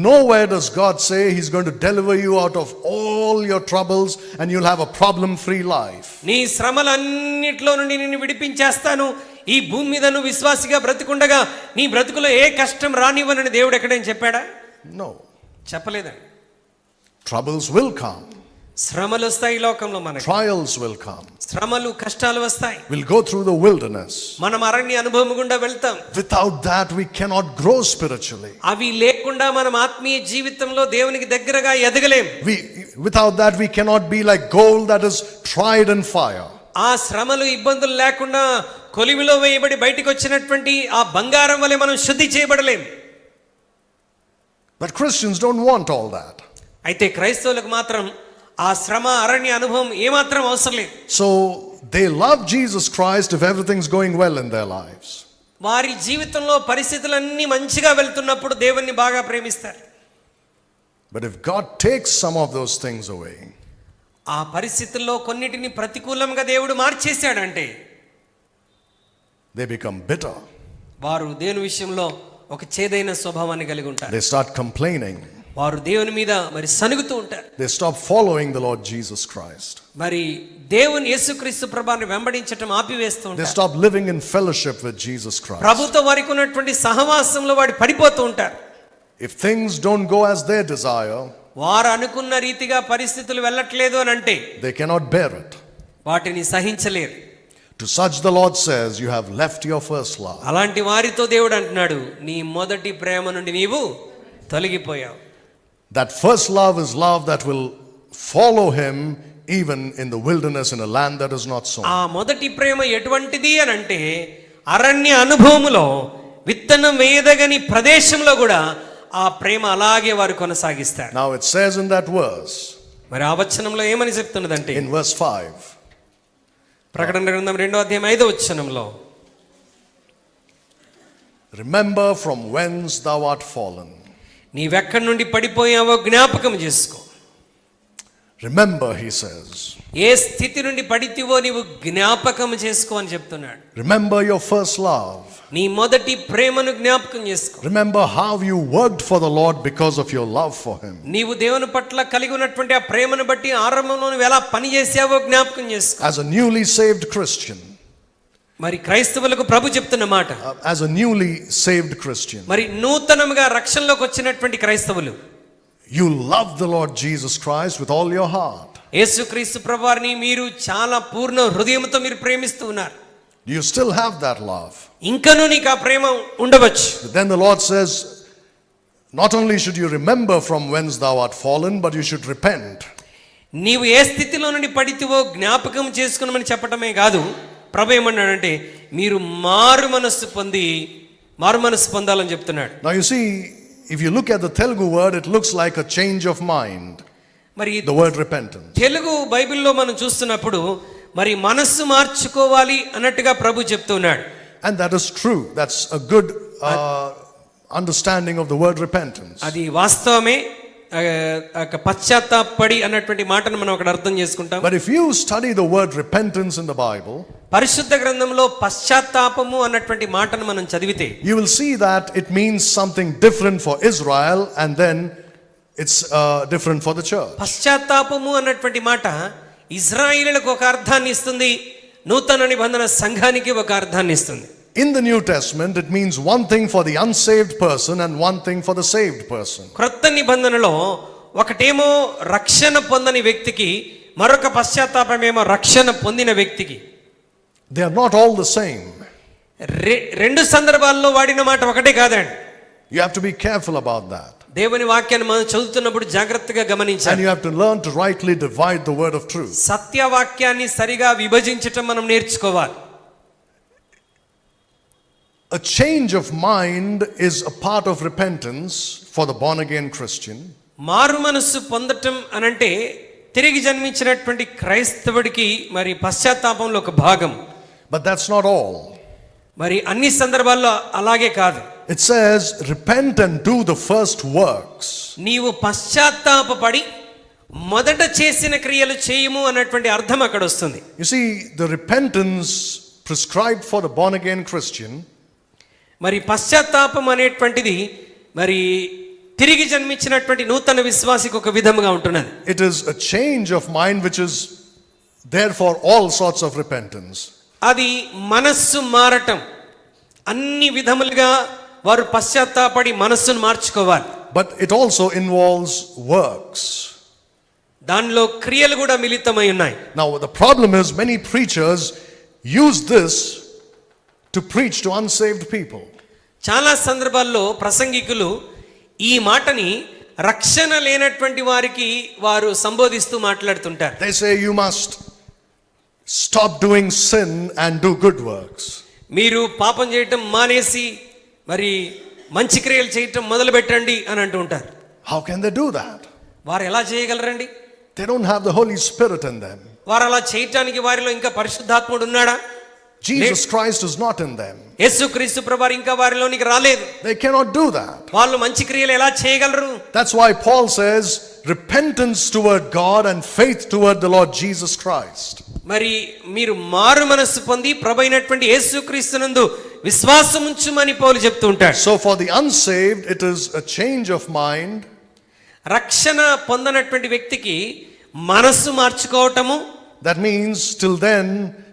Nowhere does God say he's going to deliver you out of all your troubles and you'll have a problem-free life. నీ శ్రమలన్నిట్లో నుండి నిన్ను విడిపించేస్తాను, ఈ భూమి మీద నువ్వు విశ్వాసిగా బ్రతికుండగా నీ బ్రతుకులో ఏ కష్టం రానివ్వనని దేవుడు ఎక్కడైనా చెప్పాడా? No. చెప్పలేదండి. Troubles will come. శ్రమలు వస్తాయి ఈ లోకంలో, మనకి Trials will come. శ్రమలు కష్టాలు వస్తాయి. We'll go through the wilderness. మనం అరణ్య అనుభవం గుండా వెళ్తాం. Without that we cannot grow spiritually. అవి లేకుండా మనం ఆత్మీయ జీవితంలో దేవునికి దగ్గరగా ఎదగలేం. Without that we cannot be like gold that is tried in fire. ఆ శ్రమలు ఇబ్బందులు లేకుండా కొలిమిలో వేయబడి బయటికి వచ్చినటువంటి ఆ బంగారం వలె మనం శుద్ధి చేయబడలేం. But Christians don't want all that. అయితే క్రైస్తవులకు మాత్రం ఆ శ్రమ అరణ్య అనుభవం ఏమాత్రం అవసరం లేదు. So they love Jesus Christ if everything's going well in their lives. వారి జీవితంలో పరిస్థితులన్నీ మంచిగా వెళ్తున్నప్పుడు దేవుణ్ణి బాగా ప్రేమిస్తారు. But if God takes some of those things away, ఆ పరిస్థితుల్లో కొన్నిటిని ప్రతికూలంగా దేవుడు మార్చేశాడంటే they become bitter. వారు దేవుని విషయంలో ఒక చేదైన స్వభావాన్ని కలిగి ఉంటారు. They start complaining. వారు దేవుని మీద మరి సనుగుతూ ఉంటారు. They stop following the Lord Jesus Christ. మరి దేవుని యేసుక్రీస్తు ప్రభువుని వెంబడించటం ఆపివేస్తూ They ఉంటారు. stop living in fellowship with Jesus Christ. ప్రభుతో వారికి ఉన్నటువంటి సహవాసంలో వాడు పడిపోతూ ఉంటారు. If things don't go as they desire, వారు అనుకున్న రీతిగా పరిస్థితులు వెళ్ళట్లేదు అని అంటే they cannot bear it. వాటిని సహించలేరు. To such the Lord says, you have left your first love. అలాంటి వారితో దేవుడు అంటున్నాడు, నీ మొదటి ప్రేమ నుండి నీవు తొలగిపోయావు. That first love is love that will follow him even in the wilderness in a land that is not sown. ఆ మొదటి ప్రేమ ఎటువంటిది అని అంటే అరణ్య అనుభవములో విత్తనం వేయదగని ప్రదేశంలో కూడా ఆ ప్రేమ అలాగే వారు కొనసాగిస్తారు. Now it says in that verse, మరి ఆ వచనంలో ఏమని చెప్తున్నదంటే in verse 5, ప్రకటన గ్రంథం 2:5 remember from whence thou art fallen. నీవెక్కడి నుండి పడిపోయావో జ్ఞాపకం చేసుకో. Remember, he says. ఏ స్థితి నుండి పడితివో నీవు జ్ఞాపకం చేసుకో అని చెప్తున్నాడు. Remember your first love. నీ మొదటి ప్రేమను జ్ఞాపకం చేసుకో. Remember how you worked for the Lord because of your love for him. నీవు దేవుని పట్ల కలిగి ఉన్నటువంటి ఆ ప్రేమను బట్టి ఆరంభంలో నువ్వు ఎలా పని చేసావో జ్ఞాపకం చేసుకో. As a newly saved Christian. మరి క్రైస్తవులకు ప్రభు చెప్తున్న మాట, As a newly saved Christian. మరి నూతనముగా రక్షణలోకి వచ్చినటువంటి క్రైస్తవులు, You love the Lord Jesus Christ with all your heart. యేసుక్రీస్తు ప్రభువారిని మీరు చాలా పూర్ణ హృదయంతో మీరు ప్రేమిస్తూ ఉన్నారు. Do you still have that love? ఇంకనూ నీకు ఆ ప్రేమ ఉండవచ్చు. But then the Lord says, not only should you remember from whence thou art fallen, but you should repent. నీవు ఏ స్థితిలో నుండి పడితివో జ్ఞాపకం చేసుకున్నామని చెప్పటమే కాదు, ప్రభు ఏమన్నాడంటే మీరు మారు మనస్సు పొందాలని చెప్తున్నాడు. Now you see, if you look at the Telugu word, it looks like a change of mind. మరి The word repentance. తెలుగు బైబిల్లో మనం చూస్తున్నప్పుడు మరి మనస్సు మార్చుకోవాలి అన్నట్టుగా ప్రభు చెప్తున్నాడు. And that is true. That's a good understanding of the word repentance. అది వాస్తవమే. పశ్చాత్తాపడి అన్నటువంటి మాటను మనం అక్కడ అర్థం చేసుకుంటాం. But if you study the word repentance in the Bible, పరిశుద్ధ గ్రంథంలో పశ్చాత్తాపము అన్నటువంటి మాటను మనం చదివితే you will see that it means something different for Israel and then it's different for the church. పశ్చాత్తాపము అన్నటువంటి మాట ఇజ్రాయేలులకు ఒక అర్థాన్ని ఇస్తుంది, నూతన నిబంధన సంఘానికి ఒక అర్థాన్ని ఇస్తుంది. In the New Testament, it means one thing for the unsaved person and one thing for the saved person. క్రొత్త నిబంధనలో ఒకటేమో రక్షణ పొందని వ్యక్తికి, మరొక పశ్చాత్తాపమేమో రక్షణ పొందిన వ్యక్తికి. They are not all the same. రెండు సందర్భాల్లో వాడిన మాట ఒకటే కాదండి. You have to be careful about that. దేవుని వాక్యాన్ని మనం చదువుతున్నప్పుడు జాగ్రత్తగా And గమనించాలి. you have to learn to rightly divide the word of truth. సత్యవాక్యాన్ని సరిగా విభజించటం మనం నేర్చుకోవాలి. A change of mind is a part of repentance for the born again Christian. మారు మనస్సు పొందటం అనంటే తిరిగి జన్మించినటువంటి క్రైస్తవుడికి మరి పశ్చాత్తాపంలో ఒక భాగం. But that's not all. మరి అన్ని సందర్భాల్లో అలాగే కాదు. It says, repent and do the first works. నీవు పశ్చాత్తాపపడి మొదట చేసిన క్రియలు చేయము అన్నటువంటి అర్థం అక్కడ వస్తుంది. You see, the repentance prescribed for the born again Christian మరి పశ్చాత్తాపం అనేటువంటిది మరి తిరిగి జన్మించినటువంటి నూతన విశ్వాసికి ఒక విధముగా ఉంటున్నది. it is a change of mind which is there for all sorts of repentance. అది మనస్సు మారటం, అన్ని విధములుగా వారు పశ్చాత్తాపడి మనస్సును మార్చుకోవాలి. But it also involves works. దానిలో క్రియలు కూడా మిళితమై ఉన్నాయి. Now the problem is many preachers use this to preach to unsaved people. చాలా సందర్భాల్లో ప్రసంగికులు ఈ మాటని రక్షణ లేనటువంటి వారికి వారు సంబోధిస్తూ మాట్లాడుతుంటారు. They say you must stop doing sin and do good works. మీరు పాపం చేయటం మానేసి మరి మంచి క్రియలు చేయటం మొదలు పెట్టండి అని అంటూ ఉంటారు. How can they do that? వారు ఎలా చేయగలరండి? They don't have the Holy Spirit in them. వారు అలా చేయటానికి వారిలో ఇంకా పరిశుద్ధాత్ముడు ఉన్నాడా? Jesus Christ is not in them. యేసుక్రీస్తు ప్రభువారు ఇంకా వారిలోనికి రాలేదు. They cannot do that. వాళ్ళు మంచి క్రియలు ఎలా చేయగలరు? That's why Paul says repentance toward God and faith toward the Lord Jesus Christ. మరి మీరు మారు మనస్సు పొంది ప్రభు అయినటువంటి యేసుక్రీస్తునందు విశ్వాసం ఉంచుమని పౌలు చెప్తూ ఉంటాడు. So for the unsaved it is a change of mind. రక్షణ పొందనటువంటి వ్యక్తికి మనస్సు మార్చుకోవటము, That means till then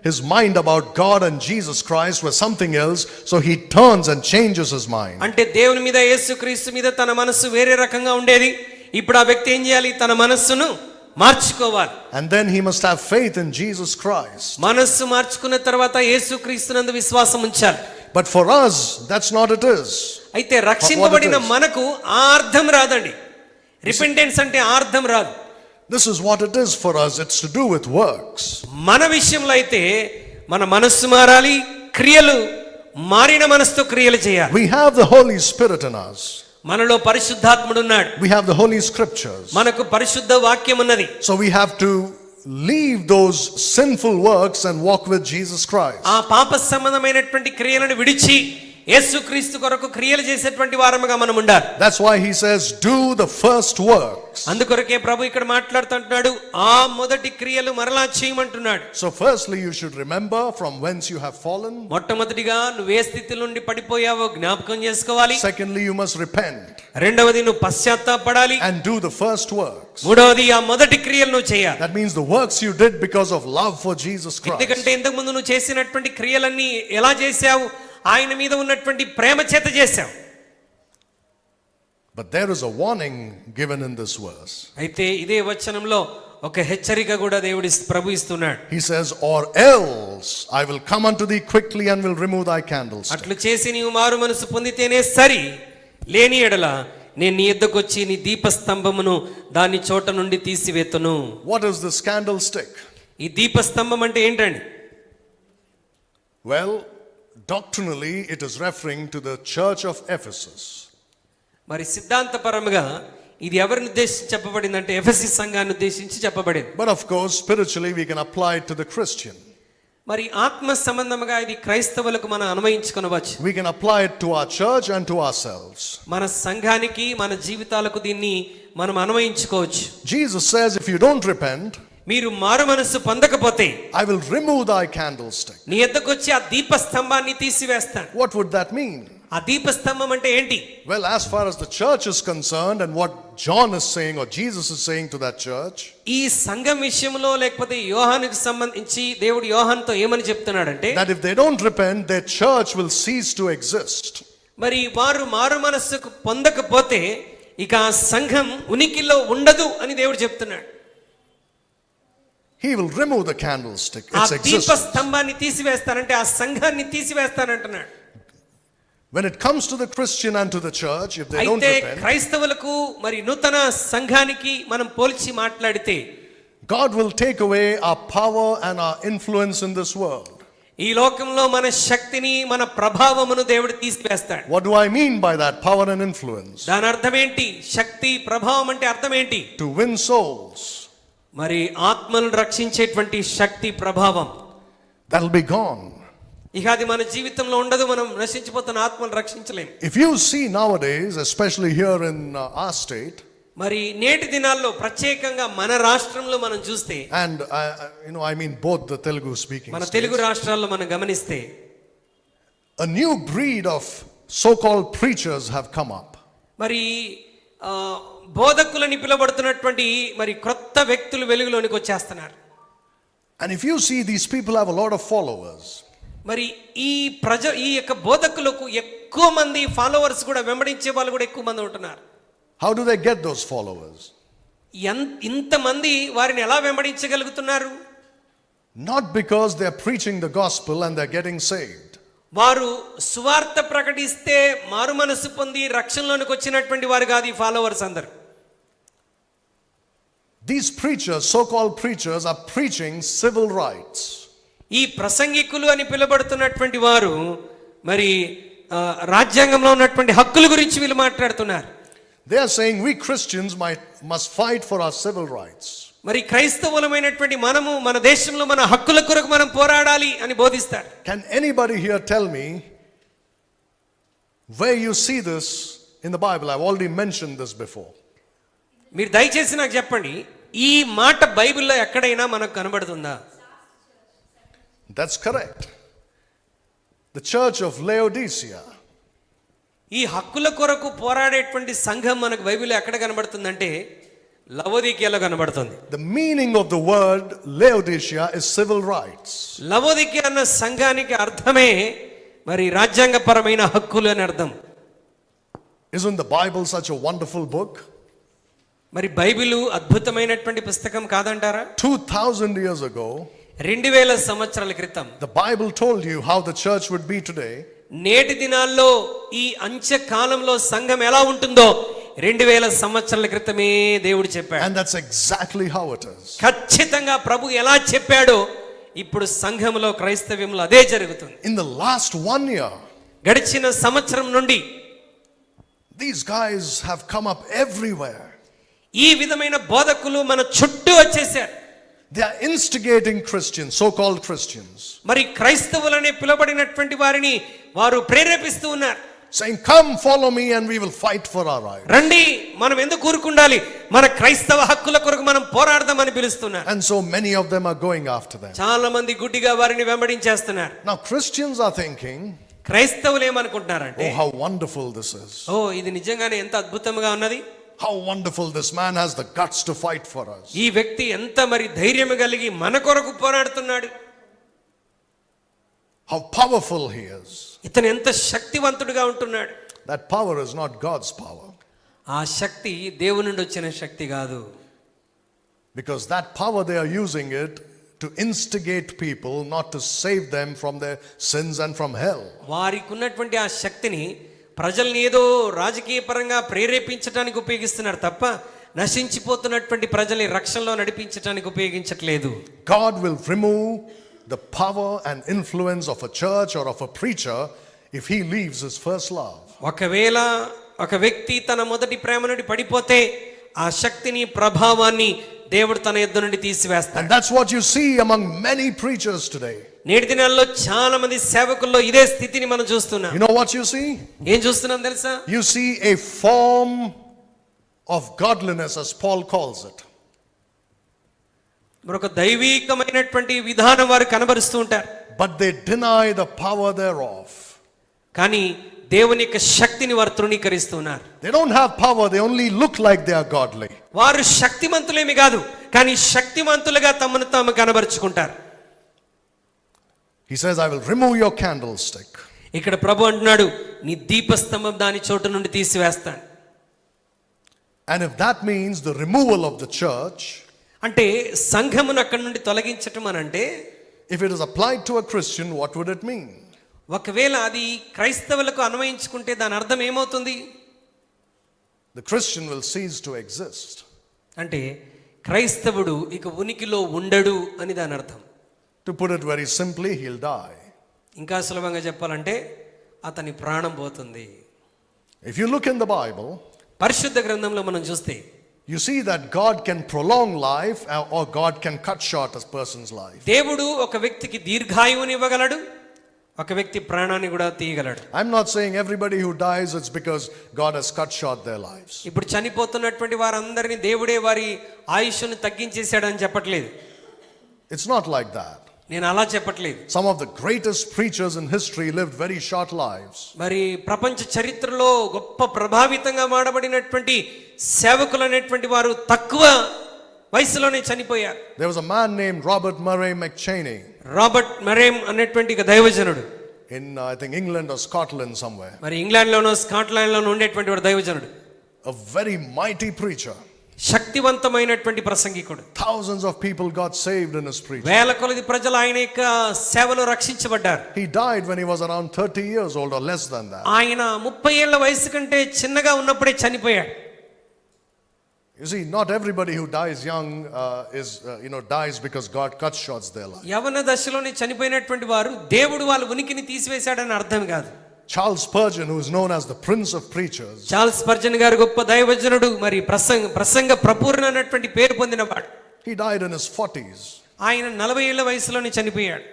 his mind about God and Jesus Christ was something else, so he turns and changes his mind. అంటే దేవుని మీద యేసుక్రీస్తు మీద తన మనస్సు వేరే రకంగా ఉండేది. ఇప్పుడు ఆ వ్యక్తి ఏం చేయాలి? తన మనస్సును మార్చుకోవాలి. And then he must have faith in Jesus Christ. మనస్సు మార్చుకున్న తర్వాత యేసుక్రీస్తునందు విశ్వాసం ఉంచాలి. But for us that's not it is. అయితే రక్షింపబడిన What it is. మనకు ఆ అర్థం రాదండి. రిపెంటెన్స్ అంటే ఆ అర్థం రాదు. This is what it is for us. It's to do with works. మన విషయంలో అయితే మన మనస్సు మారాలి, క్రియలు మారిన మనసుతో క్రియలు చేయాలి. We have the Holy Spirit in us. మనలో పరిశుద్ధాత్ముడు ఉన్నాడు. We have the Holy Scriptures. మనకు పరిశుద్ధ వాక్యం ఉన్నది. So we have to leave those sinful works and walk with Jesus Christ. ఆ పాప సంబంధమైనటువంటి క్రియలను విడిచి యేసుక్రీస్తు కొరకు క్రియలు చేసేటువంటి వారముగా మనం ఉండాలి. That's why he says do the first works. అందుకొరకే ప్రభు ఇక్కడ మాట్లాడుతుంటున్నాడు, ఆ మొదటి క్రియలు మరలా చేయమంటున్నాడు. So firstly you should remember from whence you have fallen. మొట్టమొదటిగా నువ్వు ఏ స్థితి నుండి పడిపోయావో జ్ఞాపకం చేసుకోవాలి. Secondly you must repent రెండవది నువ్వు పశ్చాత్తాపడాలి. and do the first works. మూడవది ఆ మొదటి క్రియలు నువ్వు చేయాలి. That means the works you did because of love for Jesus Christ. ఎందుకంటే ఇంతకు ముందు నువ్వు చేసినటువంటి క్రియలన్నీ ఎలా చేశావు? ఆయన మీద ఉన్నటువంటి ప్రేమ చేత చేశావు. But there is a warning given in this verse. అయితే ఇదే వచనంలో ఒక హెచ్చరిక కూడా ప్రభు ఇస్తున్నాడు. He says, or else I will come unto thee quickly and will remove thy candlestick. అట్లు చేసి నీవు మారు మనసు పొందితేనే సరి, లేని ఎడల నేను నీ యొద్దకు వచ్చి నీ దీపస్తంభమును దాని చోట నుండి తీసివేతును. What is this candlestick? ఈ దీపస్తంభం అంటే ఏంటండి? Well, doctrinally it is referring to the church of Ephesus. మరి సిద్ధాంతపరముగా ఇది ఎవరిని ఉద్దేశించి చెప్పబడిందంటే ఎఫెసీ సంఘాన్ని ఉద్దేశించి చెప్పబడింది. But of course spiritually we can apply it to the Christian. మరి ఆత్మ సంబంధముగా ఇది క్రైస్తవులకు మనం అన్వయించుకొనవచ్చు. We can apply it to our church and to ourselves. మన సంఘానికి మన జీవితాలకు దీన్ని మనం అన్వయించుకోవచ్చు. Jesus says if you don't repent, మీరు మారు మనస్సు పొందకపోతే I will remove thy candlestick. నీ యొద్దకు వచ్చి ఆ దీపస్తంభాన్ని తీసివేస్తాను. What would that mean? ఆ దీపస్తంభం అంటే ఏంటి? Well, as far as the church is concerned, and what John is saying or Jesus is saying to that church, ఈ సంఘం విషయంలో లేకపోతే యోహానుకి సంబంధించి దేవుడు యోహానుతో ఏమని చెప్తున్నాడంటే, that if they don't repent, their church will cease to exist. మరి వారు మారు మనస్సుకు పొందకపోతే ఇక ఆ సంఘం ఉనికిలో ఉండదు అని దేవుడు చెప్తున్నాడు. He will remove the candlestick, ఆ its existence. దీపస్తంభాన్ని తీసివేస్తానంటే ఆ సంఘాన్ని తీసివేస్తానంటున్నాడు. When it comes to the Christian and to the church, if they don't అయితే repent, క్రైస్తవులకు మరి నూతన సంఘానికి మనం పోల్చి మాట్లాడితే God will take away our power and our influence in this world. ఈ లోకంలో మన శక్తిని మన ప్రభావమును దేవుడు తీసివేస్తాడు. What do I mean by that? Power and influence. దాని అర్థం ఏంటి? శక్తి ప్రభావం అంటే అర్థం ఏంటి? To win souls. మరి ఆత్మలను రక్షించేటువంటి శక్తి ప్రభావం That'll be gone. ఇక అది మన జీవితంలో ఉండదు. మనం నశించిపోతున్న ఆత్మను రక్షించలేం. If you see nowadays, especially here in our state, మరి నేటి దినాల్లో ప్రత్యేకంగా మన రాష్ట్రంలో మనం చూస్తే, and I mean both the Telugu speaking మన states, తెలుగు రాష్ట్రాల్లో మనం గమనిస్తే a new breed of so-called preachers have come up. మరి బోధకులని పిలువబడుతున్నటువంటి మరి క్రొత్త వ్యక్తులు వెలుగులోనికి వచ్చేస్తున్నారు. And if you see, these people have a lot of followers. మరి ఈ యొక్క బోధకులకు ఎక్కువ మంది ఫాలోవర్స్ కూడా, వెంబడించే వాళ్ళు కూడా ఎక్కువ మంది ఉంటున్నారు. How do they get those followers? ఇంతమంది వారిని ఎలా వెంబడించగలుగుతున్నారు? Not because they're preaching the gospel and they're getting saved. వారు సువార్త ప్రకటిస్తే మారు మనసు పొంది రక్షణలోనికి వచ్చినటువంటి వారు కాదు ఈ ఫాలోవర్స్ అందరు. These preachers, so-called preachers, are preaching civil rights. ఈ ప్రసంగికులు అని పిలువబడుతున్నటువంటి వారు మరి రాజ్యాంగంలో ఉన్నటువంటి హక్కుల గురించి వీళ్ళు మాట్లాడుతున్నారు. They are saying we Christians must fight for our civil rights. మరి క్రైస్తవులమైనటువంటి మనము మన దేశంలో మన హక్కుల కొరకు మనం పోరాడాలి అని బోధిస్తారు. Can anybody here tell me where you see this in the Bible? I've already mentioned this before. మీరు దయచేసి నాకు చెప్పండి, ఈ మాట బైబిల్లో ఎక్కడైనా మనకు కనబడుతుందా? That's correct. The church of Laodicea. ఈ హక్కుల కొరకు పోరాడేటువంటి సంఘం మనకు బైబిల్లో ఎక్కడ కనబడుతుందంటే లవోదికీయలో కనబడుతుంది. The meaning of the word Laodicea is civil rights. లవోదికీయ అన్న సంఘానికి అర్థమే మరి రాజ్యాంగపరమైన హక్కులు అని అర్థం. Isn't the Bible such a wonderful book? మరి బైబిలు అద్భుతమైనటువంటి పుస్తకం కాదంటారా? 2000 years ago, 2000 సంవత్సరాల క్రితం the Bible told you how the church would be today. నేటి దినాల్లో ఈ అంత్య కాలంలో సంఘం ఎలా ఉంటుందో 2000 సంవత్సరాల క్రితమే దేవుడు చెప్పాడు. And that's exactly how it is. ఖచ్చితంగా ప్రభు ఎలా చెప్పాడో ఇప్పుడు సంఘంలో క్రైస్తవ్యంలో అదే జరుగుతుంది. In the last 1 year, గడిచిన సంవత్సరం నుండి these guys have come up everywhere. ఈ విధమైన బోధకులు మన చుట్టూ వచ్చేసారు. They are instigating Christians, so-called Christians, మరి క్రైస్తవులనే పిలువబడినటువంటి వారిని వారు ప్రేరేపిస్తూ ఉన్నారు. saying, come follow me and we will fight for our rights. రండి, మనం ఎందుకు కూరుకుండాలి, మన క్రైస్తవ హక్కుల కొరకు మనం పోరాడదామని పిలుస్తున్నారు. And so many of them are going after them. చాలా మంది గుడ్డిగా వారిని వెంబడించేస్తున్నారు. Now Christians are thinking, క్రైస్తవులు ఏమనుకుంటున్నారంటే, oh, how wonderful this is. ఇది నిజంగానే ఎంత అద్భుతంగా ఉన్నది. How wonderful, this man has the guts to fight for us. ఈ వ్యక్తి ఎంత మరి ధైర్యం కలిగి మన కొరకు పోరాడుతున్నాడు. How powerful he is. ఇతను ఎంత శక్తివంతుడిగా ఉంటున్నాడు. That power is not God's power. ఆ శక్తి దేవుని నుండి వచ్చిన శక్తి కాదు. Because that power, they are using it to instigate people, not to save them from their sins and from hell. వారికి ఉన్నటువంటి ఆ శక్తిని ప్రజల్ని ఏదో రాజకీయ పరంగా ప్రేరేపించడానికి ఉపయోగిస్తున్నారు తప్ప నశించిపోతున్నటువంటి ప్రజల్ని రక్షణలో నడిపించడానికి ఉపయోగించట్లేదు. God will remove the power and influence of a church or of a preacher if he leaves his first love. ఒకవేళ ఒక వ్యక్తి తన మొదటి ప్రేమ నుండి పడిపోతే ఆ శక్తిని ప్రభావాన్ని దేవుడు తన యొద్ద నుండి తీసివేస్తాడు. And that's what you see among many preachers today. నేటి దినాల్లో చాలా మంది సేవకుల్లో ఇదే స్థితిని మనం చూస్తున్నాం. You know what you see? ఏం చూస్తున్నాం తెలుసా? You see a form of godliness, as Paul calls it. మరొక దైవీకమైనటువంటి విధానం వారు కనబరుస్తూ ఉంటారు. But they deny the power thereof. కానీ దేవుని యొక్క శక్తిని వారు తృణీకరిస్తున్నారు. They don't have power, they only look like they are godly. వారు శక్తిమంతులేమి కాదు, కానీ శక్తిమంతులుగా తమను తాము కనబరుచుకుంటారు. He says, I will remove your candlestick. ఇక్కడ ప్రభు అంటున్నాడు, నీ దీపస్తంభం దాని చోటు నుండి తీసివేస్తాను. And if that means the removal of the church, అంటే సంఘమును అక్కడి నుండి తొలగించటం అని అంటే, if it is applied to a Christian, what would it mean? ఒకవేళ అది క్రైస్తవులకు అన్వయించుకుంటే దాని అర్థం ఏమవుతుంది? The Christian will cease to exist. అంటే క్రైస్తవుడు ఇక ఉనికిలో ఉండడు అని దాని అర్థం. To put it very simply, he'll die. ఇంకా సులభంగా చెప్పాలంటే అతని ప్రాణం పోతుంది. If you look in the Bible, పరిశుద్ధ గ్రంథంలో మనం చూస్తే you see that God can prolong life or God can cut short a person's life. దేవుడు ఒక వ్యక్తికి దీర్ఘాయువుని ఇవ్వగలడు, ఒక వ్యక్తి ప్రాణాన్ని కూడా తీయగలడు. I'm not saying everybody who dies it's because God has cut short their lives. ఇప్పుడు చనిపోతున్నటువంటి వారందరినీ దేవుడే వారి ఆయుష్ను తగ్గించేశాడని చెప్పట్లేదు. It's not like that. నేను అలా చెప్పట్లేదు. Some of the greatest preachers in history lived very short lives. మరి ప్రపంచ చరిత్రలో గొప్ప ప్రభావితంగా మాడబడినటువంటి సేవకులు అనేటువంటి వారు తక్కువ వయసులోనే చనిపోయారు. There was a man named Robert Murray McCheyne. Robert Murray అనేటువంటి ఒక దైవజనుడు In I think England or Scotland somewhere. మరి ఇంగ్లాండ్లోనో స్కాట్లాండ్లోనో ఉండేటువంటి వాడు దైవజనుడు. A very mighty preacher. శక్తివంతమైనటువంటి ప్రసంగికుడు. Thousands of people got saved in his preaching. వేల కొలది ప్రజలు ఆయన యొక్క సేవలో రక్షించబడ్డారు. He died when he was around 30 years old or less than that. ఆయన 30 ఏళ్ల వయసు కంటే చిన్నగా ఉన్నప్పుడే చనిపోయాడు. You see, not everybody who dies young dies because God cuts short their life. యవన దశలోనే చనిపోయినటువంటి వారు దేవుడు వాళ్ళ ఉనికిని తీసివేశాడని అర్థం కాదు. Charles Spurgeon, who is known as the Prince of Preachers, Charles Spurgeon గారు గొప్ప దైవజనుడు, మరి ప్రసంగ ప్రపూర్ణ అనేటువంటి పేరు పొందినవాడు. he died in his 40s. ఆయన 40 ఏళ్ల వయసులోనే చనిపోయాడు.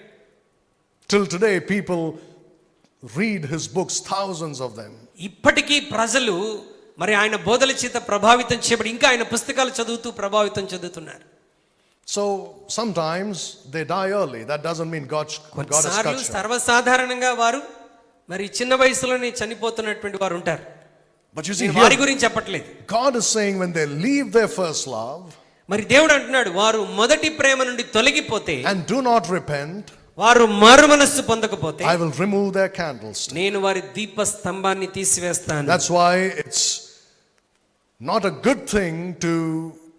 Till today, people read his books, thousands of them. ఇప్పటికీ ప్రజలు మరి ఆయన బోధల చేత ప్రభావితం చేయబడి ఇంకా ఆయన పుస్తకాలు చదువుతూ ప్రభావితం చెందుతున్నారు. So sometimes they die early. That doesn't mean God has కొన్నిసార్లు cut short. సర్వసాధారణంగా వారు మరి చిన్న వయసులోనే చనిపోతున్నటువంటి వారు ఉంటారు. But you see, నేను వారి here, గురించి చెప్పట్లేదు. God is saying when they leave their first love మరి దేవుడు అంటున్నాడు, వారు మొదటి ప్రేమ నుండి తొలగిపోతే, and do not repent, వారు మారు మనస్సు పొందకపోతే, I will remove their candlestick. నేను వారి దీప స్తంభాన్ని తీసివేస్తాను. That's why it's not a good thing to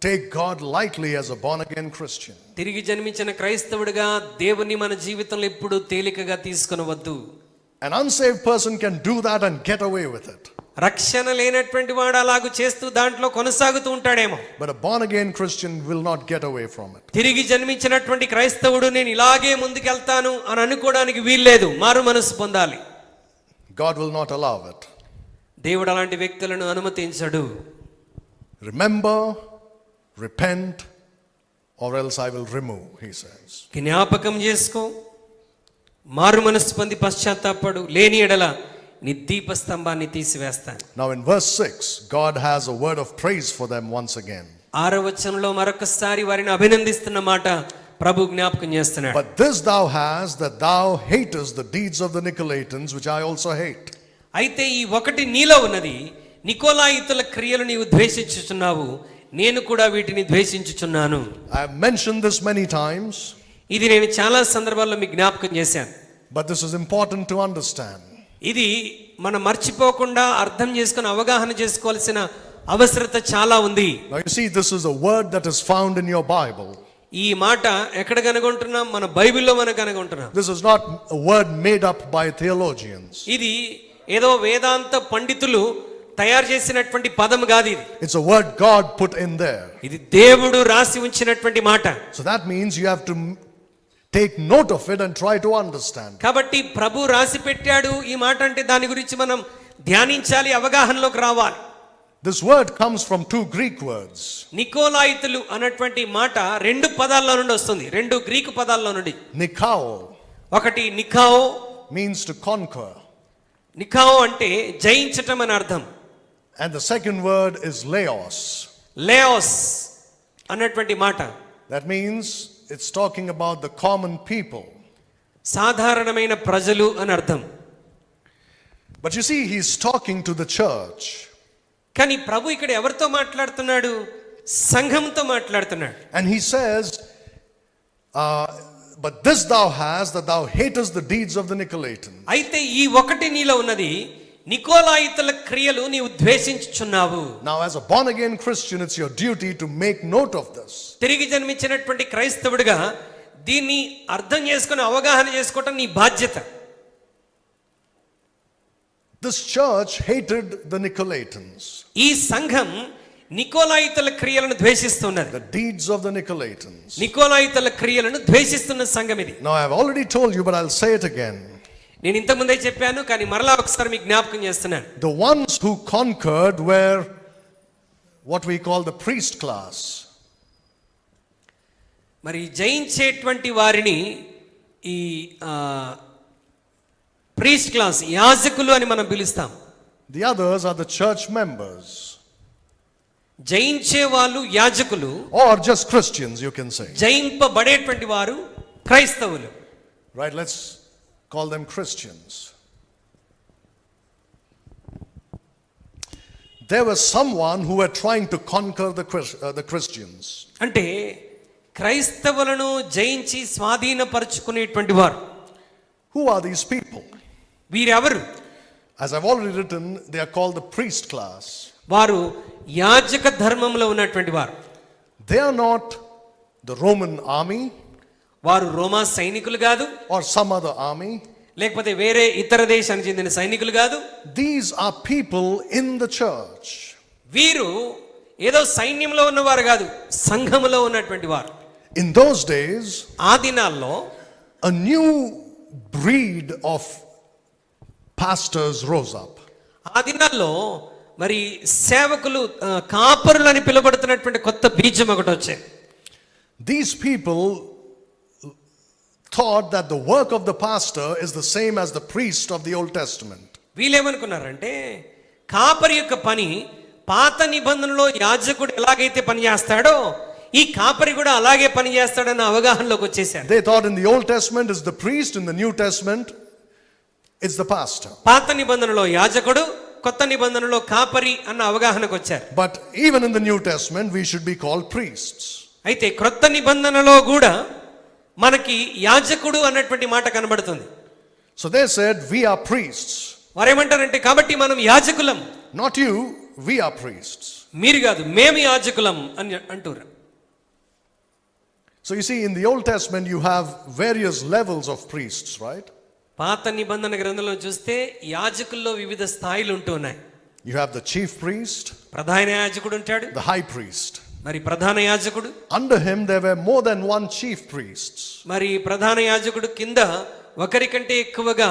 take God lightly as a born again Christian. తిరిగి జన్మించిన క్రైస్తవుడిగా దేవుని మన జీవితంలో ఎప్పుడు తేలికగా తీసుకొనవద్దు. An unsaved person can do that and get away with it. రక్షణ లేనటువంటి వాడు అలాగూ చేస్తూ దాంట్లో కొనసాగుతూ ఉంటాడేమో. But a born again Christian will not get away from it. తిరిగి జన్మించినటువంటి క్రైస్తవుడు నేను ఇలాగే ముందుకెళ్తాను అని అనుకోవడానికి వీల్లేదు. మారు మనసు పొందాలి. God will not allow it. దేవుడు అలాంటి వ్యక్తులను అనుమతించడు. Remember, repent, or else I will remove, he says. జ్ఞాపకం చేసుకో, మారు మనసు పొంది పశ్చాత్తాపడు, లేని ఎడల నీ దీప స్తంభాన్ని తీసివేస్తాను. Now in verse 6, God has a word of praise for them once again. 6వ వచనంలో మరొకసారి వారిని అభినందిస్తున్న మాట ప్రభు జ్ఞాపకం చేస్తున్నాడు. But this thou hast, that thou hatest the deeds of the Nicolaitans, which I also hate. అయితే ఈ ఒకటి నీలో ఉన్నది, నికోలాయితుల క్రియలు నీవు ద్వేషించుచున్నావు, నేను కూడా వీటిని ద్వేషించుచున్నాను. I have mentioned this many times. ఇది నేను చాలా సందర్భాల్లో మీకు జ్ఞాపకం చేశాను. But this is important to understand. ఇది మనం మర్చిపోకుండా అర్థం చేసుకుని అవగాహన చేసుకోవాల్సిన అవసరత చాలా ఉంది. Now you see, this is a word that is found in your Bible. ఈ మాట ఎక్కడ కనుగొంటున్నాం? మన బైబిల్లో మనం కనుగొంటున్నాం. This is not a word made up by theologians. ఇది ఏదో వేదాంత పండితులు తయారు చేసినటువంటి పదం కాదు ఇది. It's a word God put in there. ఇది దేవుడు రాసి ఉంచినటువంటి మాట. So that means you have to take note of it and try to understand. కాబట్టి ప్రభు రాసి పెట్టాడు ఈ మాట అంటే దాని గురించి మనం ధ్యానించాలి, అవగాహనలోకి రావాలి. This word comes from two Greek words. నికోలాయితులు అన్నటువంటి మాట 2 పదాల్లో నుండి వస్తుంది, 2 గ్రీకు పదాల్లో నుండి. Nikao ఒకటి నికాఓ means to conquer. నికాఓ అంటే జయించటం అని అర్థం. And the second word is laos. లేయోస్ అన్నటువంటి మాట. That means it's talking about the common people. సాధారణమైన ప్రజలు అని అర్థం. But you see, he's talking to the church. కానీ ప్రభు ఇక్కడ ఎవరితో మాట్లాడుతున్నాడు? సంఘంతో మాట్లాడుతున్నాడు. And he says, but this thou hast, that thou hatest the deeds of the Nicolaitans. అయితే ఈ ఒకటి నీలో ఉన్నది, నికోలాయితుల క్రియలు నీవు ద్వేషించుచున్నావు. Now as a born again Christian, it's your duty to make note of this. తిరిగి జన్మించినటువంటి క్రైస్తవుడిగా దీన్ని అర్థం చేసుకుని అవగాహన చేసుకోవటం నీ బాధ్యత. This church hated the Nicolaitans. ఈ సంఘం నికోలాయితుల క్రియలను ద్వేషిస్తున్నది. The deeds of the Nicolaitans. నికోలాయితుల క్రియలను ద్వేషిస్తున్న సంఘం ఇది. Now I have already told you, but I'll say it again. నేను ఇంతకు ముందే చెప్పాను, కానీ మరలా ఒకసారి మీకు జ్ఞాపకం చేస్తున్నాను. The ones who conquered were what we call the priest class. మరి జయించేటువంటి వారిని ఈ ప్రీస్ట్ క్లాస్, యాజకులు అని మనం పిలుస్తాం. The others are the church members. జయించే వాళ్ళు యాజకులు, Or just Christians, you can say. జయింపబడేటువంటి వారు క్రైస్తవులు. Right, let's call them Christians. There was someone who were trying to conquer the Christians. అంటే క్రైస్తవులను జయించి స్వాధీనపరుచుకునేటువంటి వారు. Who are these people? వీరెవరు? As I've already written, they are called the priest class. వారు యాజక ధర్మంలో ఉన్నటువంటి వారు. They are not the Roman army వారు రోమా సైనికులు కాదు, or some other army. లేకపోతే వేరే ఇతర దేశానికి చెందిన సైనికులు కాదు. These are people in the church. వీరు ఏదో సైన్యంలో ఉన్నవారు కాదు, సంఘములో ఉన్నటువంటి వారు. In those days, ఆ దినాల్లో a new breed of pastors rose up. ఆ దినాల్లో మరి సేవకులు, కాపరులు అని పిలువబడుతున్నటువంటి కొత్త బీజం ఒకటి వచ్చాయి. These people thought that the work of the pastor is the same as the priest of the Old Testament. వీళ్ళేమనుకున్నారంటే కాపరి యొక్క పని పాత నిబంధనలో యాజకుడు ఎలాగైతే పని చేస్తాడో ఈ కాపరి కూడా అలాగే పని చేస్తాడన్న అవగాహనలోకి వచ్చేసారు. They thought in the Old Testament is the priest, in the New Testament it's the pastor. పాత నిబంధనలో యాజకుడు, కొత్త నిబంధనలో కాపరి అన్న అవగాహనకు వచ్చారు. But even in the New Testament we should be called priests. అయితే క్రొత్త నిబంధనలో కూడా మనకి యాజకుడు అన్నటువంటి మాట కనబడుతుంది. So they said, we are priests. వారేమంటారంటే కాబట్టి మనం యాజకులం. Not you, we are priests. మీరు కాదు, మేము యాజకులం అని అంటారు. So you see, in the Old Testament you have various levels of priests, right? పాత నిబంధన గ్రంథంలో చూస్తే యాజకుల్లో వివిధ స్థాయిలు ఉంటున్నాయి. You have the chief priest, ప్రధాన యాజకుడు ఉంటాడు, the high priest. మరి ప్రధాన యాజకుడు. Under him there were more than one chief priests. మరి ప్రధాన యాజకుడు కింద ఒకరికంటే ఎక్కువగా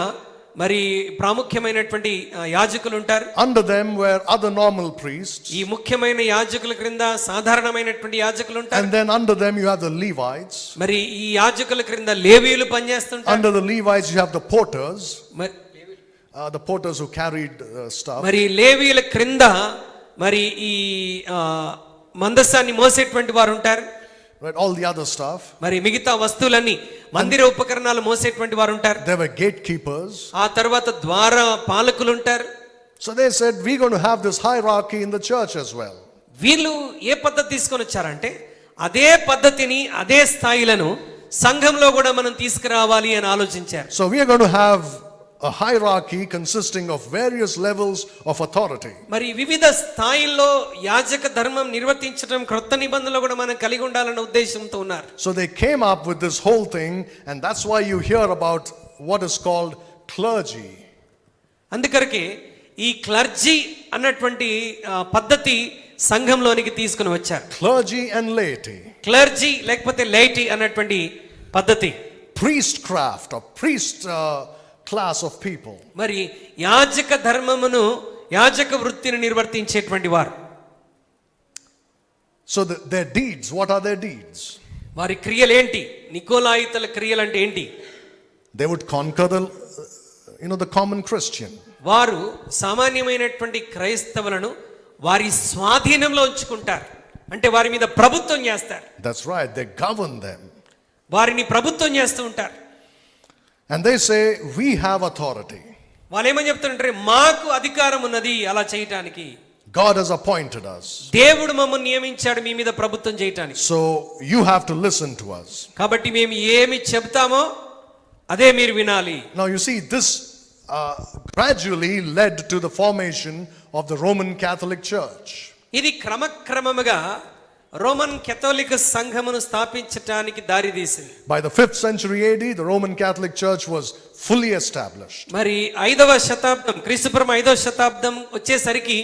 మరి ప్రాముఖ్యమైనటువంటి యాజకులు ఉంటారు. Under them were other normal priests. ఈ ముఖ్యమైన యాజకుల క్రింద సాధారణమైనటువంటి యాజకులు ఉంటారు. And then under them you have the Levites. మరి ఈ యాజకుల క్రింద లేవీయులు పనిచేస్తుంటారు. Under the Levites you have the porters, మరి the porters who carried stuff. మరి లేవీయుల క్రింద మరి ఈ మందసాన్ని మోసేటువంటి వారు ఉంటారు. Right, all the other stuff. మరి మిగతా వస్తువులన్నీ మందిర ఉపకరణాలు మోసేటువంటి వారు ఉంటారు. There were gatekeepers. ఆ తర్వాత ద్వార పాలకులు ఉంటారు. So they said, we're going to have this hierarchy in the church as well. వీళ్ళు ఏ పద్ధతి తీసుకొని వచ్చారంటే అదే పద్ధతిని, అదే స్థాయిలను సంఘంలో కూడా మనం తీసుకురావాలి అని ఆలోచించారు. So we are going to have a hierarchy consisting of various levels of authority. మరి వివిధ స్థాయిల్లో యాజక ధర్మం నిర్వర్తించడం క్రొత్త నిబంధనలో కూడా మనం కలిగి ఉండాలన్న ఉద్దేశంతో ఉన్నారు. So they came up with this whole thing, and that's why you hear about what is called clergy. అందుకొరకే ఈ క్లర్జీ అన్నటువంటి పద్ధతి సంఘంలోనికి తీసుకుని వచ్చారు. Clergy and laity. క్లర్జీ లేకపోతే లైటీ అన్నటువంటి పద్ధతి. Priestcraft or priest class of people. మరి యాజక ధర్మమును, యాజక వృత్తిని నిర్వర్తించేటువంటి వారు. So their deeds, what are their deeds? వారి క్రియలు ఏంటి? నికోలాయితుల క్రియలు అంటే ఏంటి? They would conquer the common Christian. వారు సామాన్యమైనటువంటి క్రైస్తవులను వారి స్వాధీనంలో ఉంచుకుంటారు. అంటే వారి మీద ప్రభుత్వం చేస్తారు. That's right, they govern them. వారిని ప్రభుత్వం చేస్తూ ఉంటారు. And they say, we have authority. వాళ్ళు ఏమని చెప్తారంటే మాకు అధికారం ఉన్నది అలా చేయటానికి. God has appointed us. దేవుడు మమ్మల్ని నియమించాడు మీ మీద ప్రభుత్వం చేయటానికి. So you have to listen to us. కాబట్టి మేము ఏమి చెప్తామో అదే మీరు వినాలి. Now you see, this gradually led to the formation of the Roman Catholic Church. ఇది క్రమక్రమముగా రోమన్ కేథోలిక్ సంఘమును స్థాపించటానికి దారితీసింది. By the 5th century AD, the Roman Catholic Church was fully established. మరి 5వ శతాబ్దం క్రీస్తుపూర్వం 5వ శతాబ్దం వచ్చేసరికి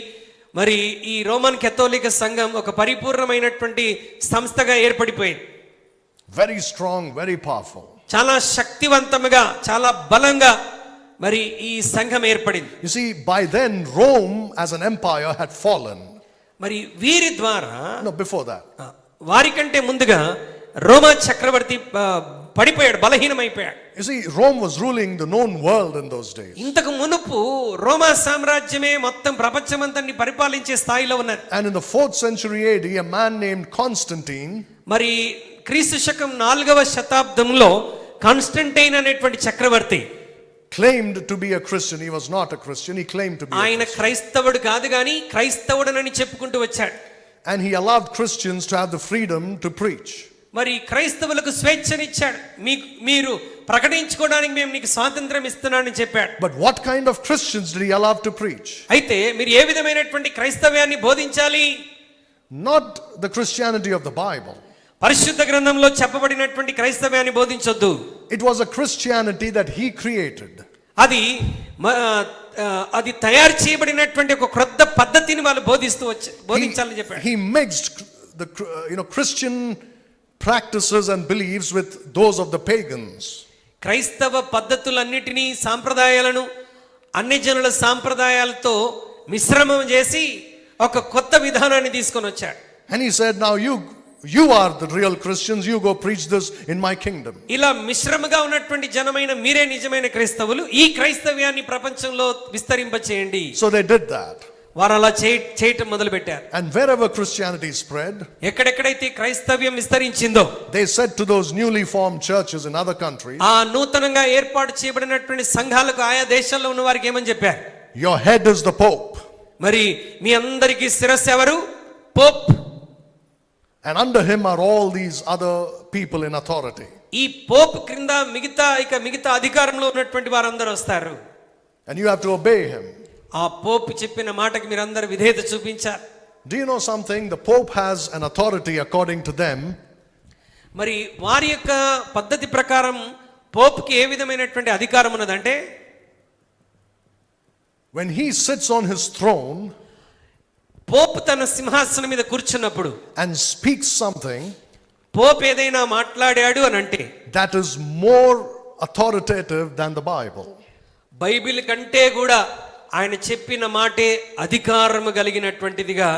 మరి ఈ రోమన్ కేథోలిక్ సంఘం ఒక పరిపూర్ణమైనటువంటి సంస్థగా ఏర్పడిపోయింది. Very strong, very powerful. చాలా శక్తివంతముగా చాలా బలంగా మరి ఈ సంఘం ఏర్పడింది. You see, by then Rome as an empire had fallen. మరి వీరి ద్వారా No, before that. వారికంటే ముందుగా రోమా చక్రవర్తి పడిపోయాడు, బలహీనమైపోయాడు. You see, Rome was ruling the known world in those days. ఇంతకు మునుపు రోమా సామ్రాజ్యమే మొత్తం ప్రపంచమంతని పరిపాలించే స్థాయిలో ఉన్నది. And in the 4th century AD, a man named Constantine, మరి క్రీస్తు శకం 4వ శతాబ్దంలో కాన్స్టంటైన్ అనేటువంటి చక్రవర్తి claimed to be a Christian. He was not a Christian. He claimed to be a ఆయన Christian. క్రైస్తవుడు కాదు గాని క్రైస్తవుడనని చెప్పుకుంటూ వచ్చాడు. And he allowed Christians to have the freedom to preach. మరి క్రైస్తవులకు స్వేచ్ఛనిచ్చాడు. మీరు ప్రకటించుకోవడానికి మేము నీకు స్వాతంత్రం ఇస్తున్నానని చెప్పాడు. But what kind of Christians did he allow to preach? అయితే మీరు ఏ విధమైనటువంటి క్రైస్తవ్యాన్ని బోధించాలి? Not the Christianity of the Bible. పరిశుద్ధ గ్రంథంలో చెప్పబడినటువంటి క్రైస్తవ్యాన్ని బోధించొద్దు. It was a Christianity that he created. అది అది తయారు చేయబడినటువంటి ఒక క్రొత్త పద్ధతిని వాళ్ళు బోధించాలని చెప్పాడు. He mixed the Christian practices and beliefs with those of the pagans. క్రైస్తవ పద్ధతులన్నిటినీ సాంప్రదాయాలను అన్ని జనుల సాంప్రదాయాలతో మిశ్రమం చేసి ఒక కొత్త విధానాన్ని తీసుకొని వచ్చాడు. And he said, now you are the real Christians, you go preach this in my kingdom. ఇలా మిశ్రమగా ఉన్నటువంటి జనమైన మీరే నిజమైన క్రైస్తవులు, ఈ క్రైస్తవ్యాన్ని ప్రపంచంలో విస్తరింపచేయండి. So they did that. వారు అలా చేయటం మొదలు పెట్టారు. And wherever Christianity spread, ఎక్కడెక్కడైతే క్రైస్తవ్యం విస్తరించిందో they said to those newly formed churches in other countries, ఆ నూతనంగా ఏర్పాటు చేయబడినటువంటి సంఘాలకు ఆయా దేశాల్లో ఉన్న వారికి ఏమని చెప్పారు? your head is the Pope. మరి మీ అందరికీ శిరస్సు ఎవరు? Pope. And under him are all these other people in authority. ఈ పోప్ క్రింద మిగతా అధికారంలో ఉన్నటువంటి వారందరూ వస్తారు. And you have to obey him. ఆ పోప్ చెప్పిన మాటకి మీరందరూ విధేయత చూపించాలి. Do you know something? The Pope has an authority according to them. మరి వారి యొక్క పద్ధతి ప్రకారం పోప్కి ఏ విధమైనటువంటి అధికారం ఉన్నదంటే, when he sits on his throne Pope తన సింహాసనం మీద కూర్చున్నప్పుడు and speaks something, పోప్ ఏదైనా మాట్లాడాడు అని అంటే that is more authoritative than the Bible. Bible కంటే కూడా ఆయన చెప్పిన మాటే అధికారము కలిగినటువంటిదిగా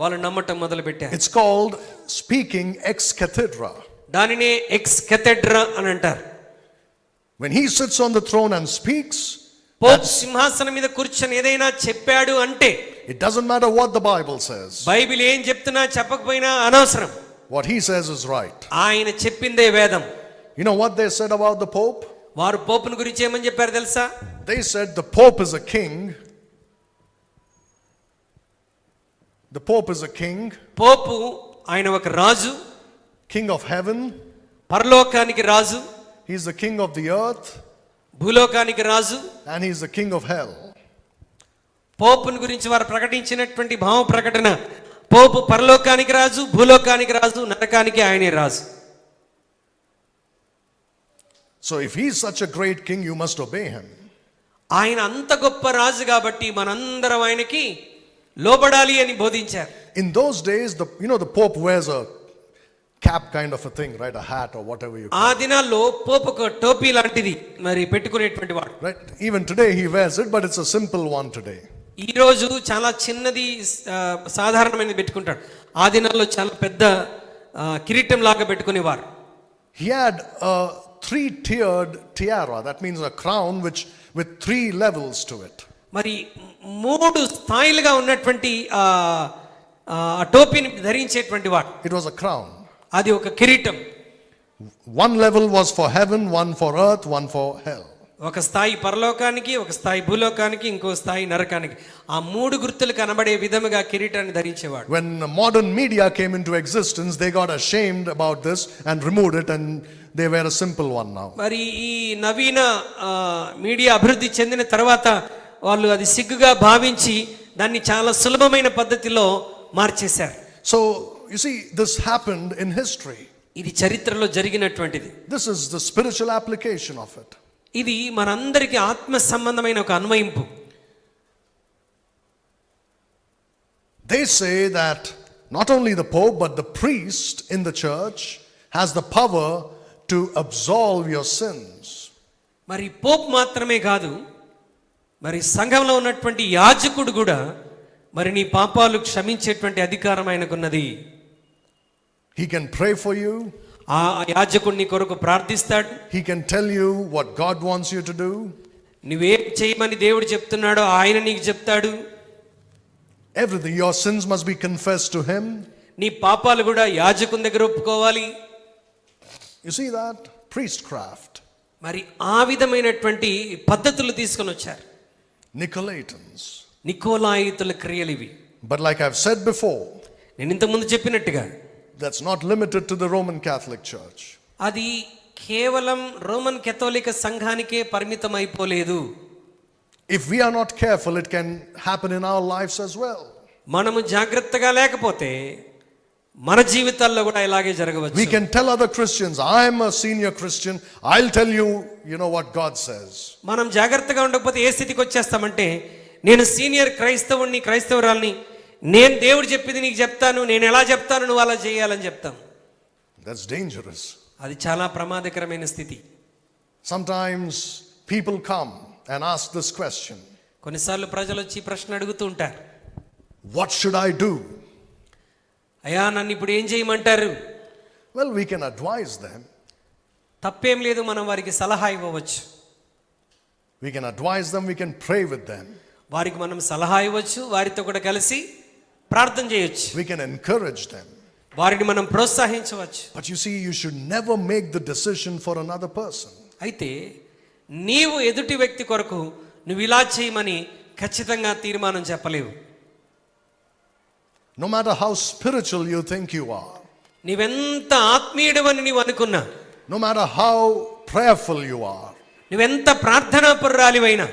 వాళ్ళు నమ్మటం మొదలు పెట్టారు. It's called speaking ex cathedra. దానినే ఎక్స్ కెథెడ్రా అని అంటారు. When he sits on the throne and speaks, Pope సింహాసనం మీద కూర్చొని ఏదైనా చెప్పాడు అంటే it doesn't matter what the Bible says. Bible ఏం చెప్తున్నా చెప్పకపోయినా అనవసరం. What he says is right. ఆయన చెప్పిందే వేదం. You know what they said about the Pope? వారు పోపును గురించి ఏమని చెప్పారు తెలుసా? They said the Pope is a king. The Pope is a king. పోపు ఆయన ఒక రాజు, King of heaven. పరలోకానికి రాజు. He is the king of the earth. భూలోకానికి రాజు. And he is the king of hell. పోపును గురించి వారు ప్రకటించినటువంటి భావ ప్రకటన, పోపు పరలోకానికి రాజు, భూలోకానికి రాజు, నరకానికి ఆయనే రాజు. So if he is such a great king, you must obey him. ఆయన అంత గొప్ప రాజు కాబట్టి మనందరం ఆయనకి లోబడాలి అని బోధించారు. In those days, the Pope wears a cap kind of a thing, right? A hat or whatever you call ఆ దినాల్లో పోపు ఒక టోపీ లాంటిది మరి పెట్టుకునేటువంటి వాడు. it. Right? Even today he wears it, but it's a simple one today. ఈ రోజు చాలా చిన్నది సాధారణమైనది పెట్టుకుంటాడు. ఆ దినాల్లో చాలా పెద్ద కిరీటం లాగా పెట్టుకునేవారు. He had a 3-tiered tiara. That means a crown with 3 levels to it. మరి 3 స్థాయిలుగా ఉన్నటువంటి ఆ టోపీని ధరించేటువంటి వాడు. It was a crown. అది ఒక కిరీటం. One level was for heaven, one for earth, one for hell. ఒక స్థాయి పరలోకానికి, ఒక స్థాయి భూలోకానికి, ఇంకో స్థాయి నరకానికి. ఆ మూడు గుర్తులు కనబడే విధముగా కిరీటాన్ని ధరించేవాడు. When modern media came into existence, they got ashamed about this and removed it, and they wear a simple one now. మరి ఈ నవీన మీడియా అభివృద్ధి చెందిన తర్వాత వాళ్ళు అది సిగ్గుగా భావించి దాన్ని చాలా సులభమైన పద్ధతిలో మార్చేశారు. So you see, this happened in history. ఇది చరిత్రలో జరిగినటువంటిది. This is the spiritual application of it. ఇది మనందరికీ ఆత్మ సంబంధమైన ఒక అన్వయింపు. They say that not only the Pope but the priest in the church has the power to absolve your sins. మరి Pope మాత్రమే కాదు, మరి సంఘంలో ఉన్నటువంటి యాజకుడు కూడా మరి నీ పాపాలు క్షమించేటువంటి అధికారం ఆయనకున్నది. He can pray for you. ఆ యాజకుడు నీ కొరకు ప్రార్థిస్తాడు. He can tell you what God wants you to do. నువ్వేం చేయమని దేవుడు చెప్తున్నాడో ఆయన నీకు చెప్తాడు. Everything, your sins must be confessed to him. నీ పాపాలు కూడా యాజకుని దగ్గర ఒప్పుకోవాలి. You see that? Priestcraft. మరి ఆ విధమైనటువంటి పద్ధతులు తీసుకొని వచ్చారు Nicolaitans. నికోలాయితుల క్రియలు ఇవి. But like I've said before, నేను ఇంతకుముందు చెప్పినట్టుగా that's not limited to the Roman Catholic Church. అది కేవలం రోమన్ కేథోలిక సంఘానికే పరిమితం అయిపోలేదు. If we are not careful, it can happen in our lives as well. మనము జాగ్రత్తగా లేకపోతే మన జీవితాల్లో కూడా ఇలాగే జరగవచ్చు. We can tell other Christians, I am a senior Christian, I'll tell you, what God says. మనం జాగ్రత్తగా ఉండకపోతే ఏ స్థితికి వచ్చేస్తామంటే, నేను సీనియర్ క్రైస్తవురాల్ని, నేను దేవుడు చెప్పింది నీకు చెప్తాను, నేను ఎలా చెప్తాను నువ్వు అలా చేయాలని చెప్తాం. That's dangerous. అది చాలా ప్రమాదకరమైన స్థితి. Sometimes people come and ask this question. కొన్నిసార్లు ప్రజలు వచ్చి ప్రశ్న అడుగుతూ ఉంటారు, What should I do? అయ్యా నన్ను ఇప్పుడు ఏం చేయమంటారు? Well, we can advise them. తప్పేం లేదు, మనం వారికి సలహా ఇవ్వవచ్చు. We can advise them, we can pray with them. వారికి మనం సలహా ఇవ్వచ్చు, వారితో కూడా కలిసి ప్రార్థన చేయొచ్చు. We can encourage them. వారిని మనం ప్రోత్సహించవచ్చు. But you see, you should never make the decision for another person. అయితే నీవు ఎదుటి వ్యక్తి కొరకు నువ్వు ఇలా చేయమని ఖచ్చితంగా తీర్మానం చెప్పలేవు. No matter how spiritual you think you are, నీవెంత ఆత్మీయుడవని నీవు అనుకున్నా, no matter how prayerful you are, నువ్వెంత ప్రార్థనాపరురాలివైనా,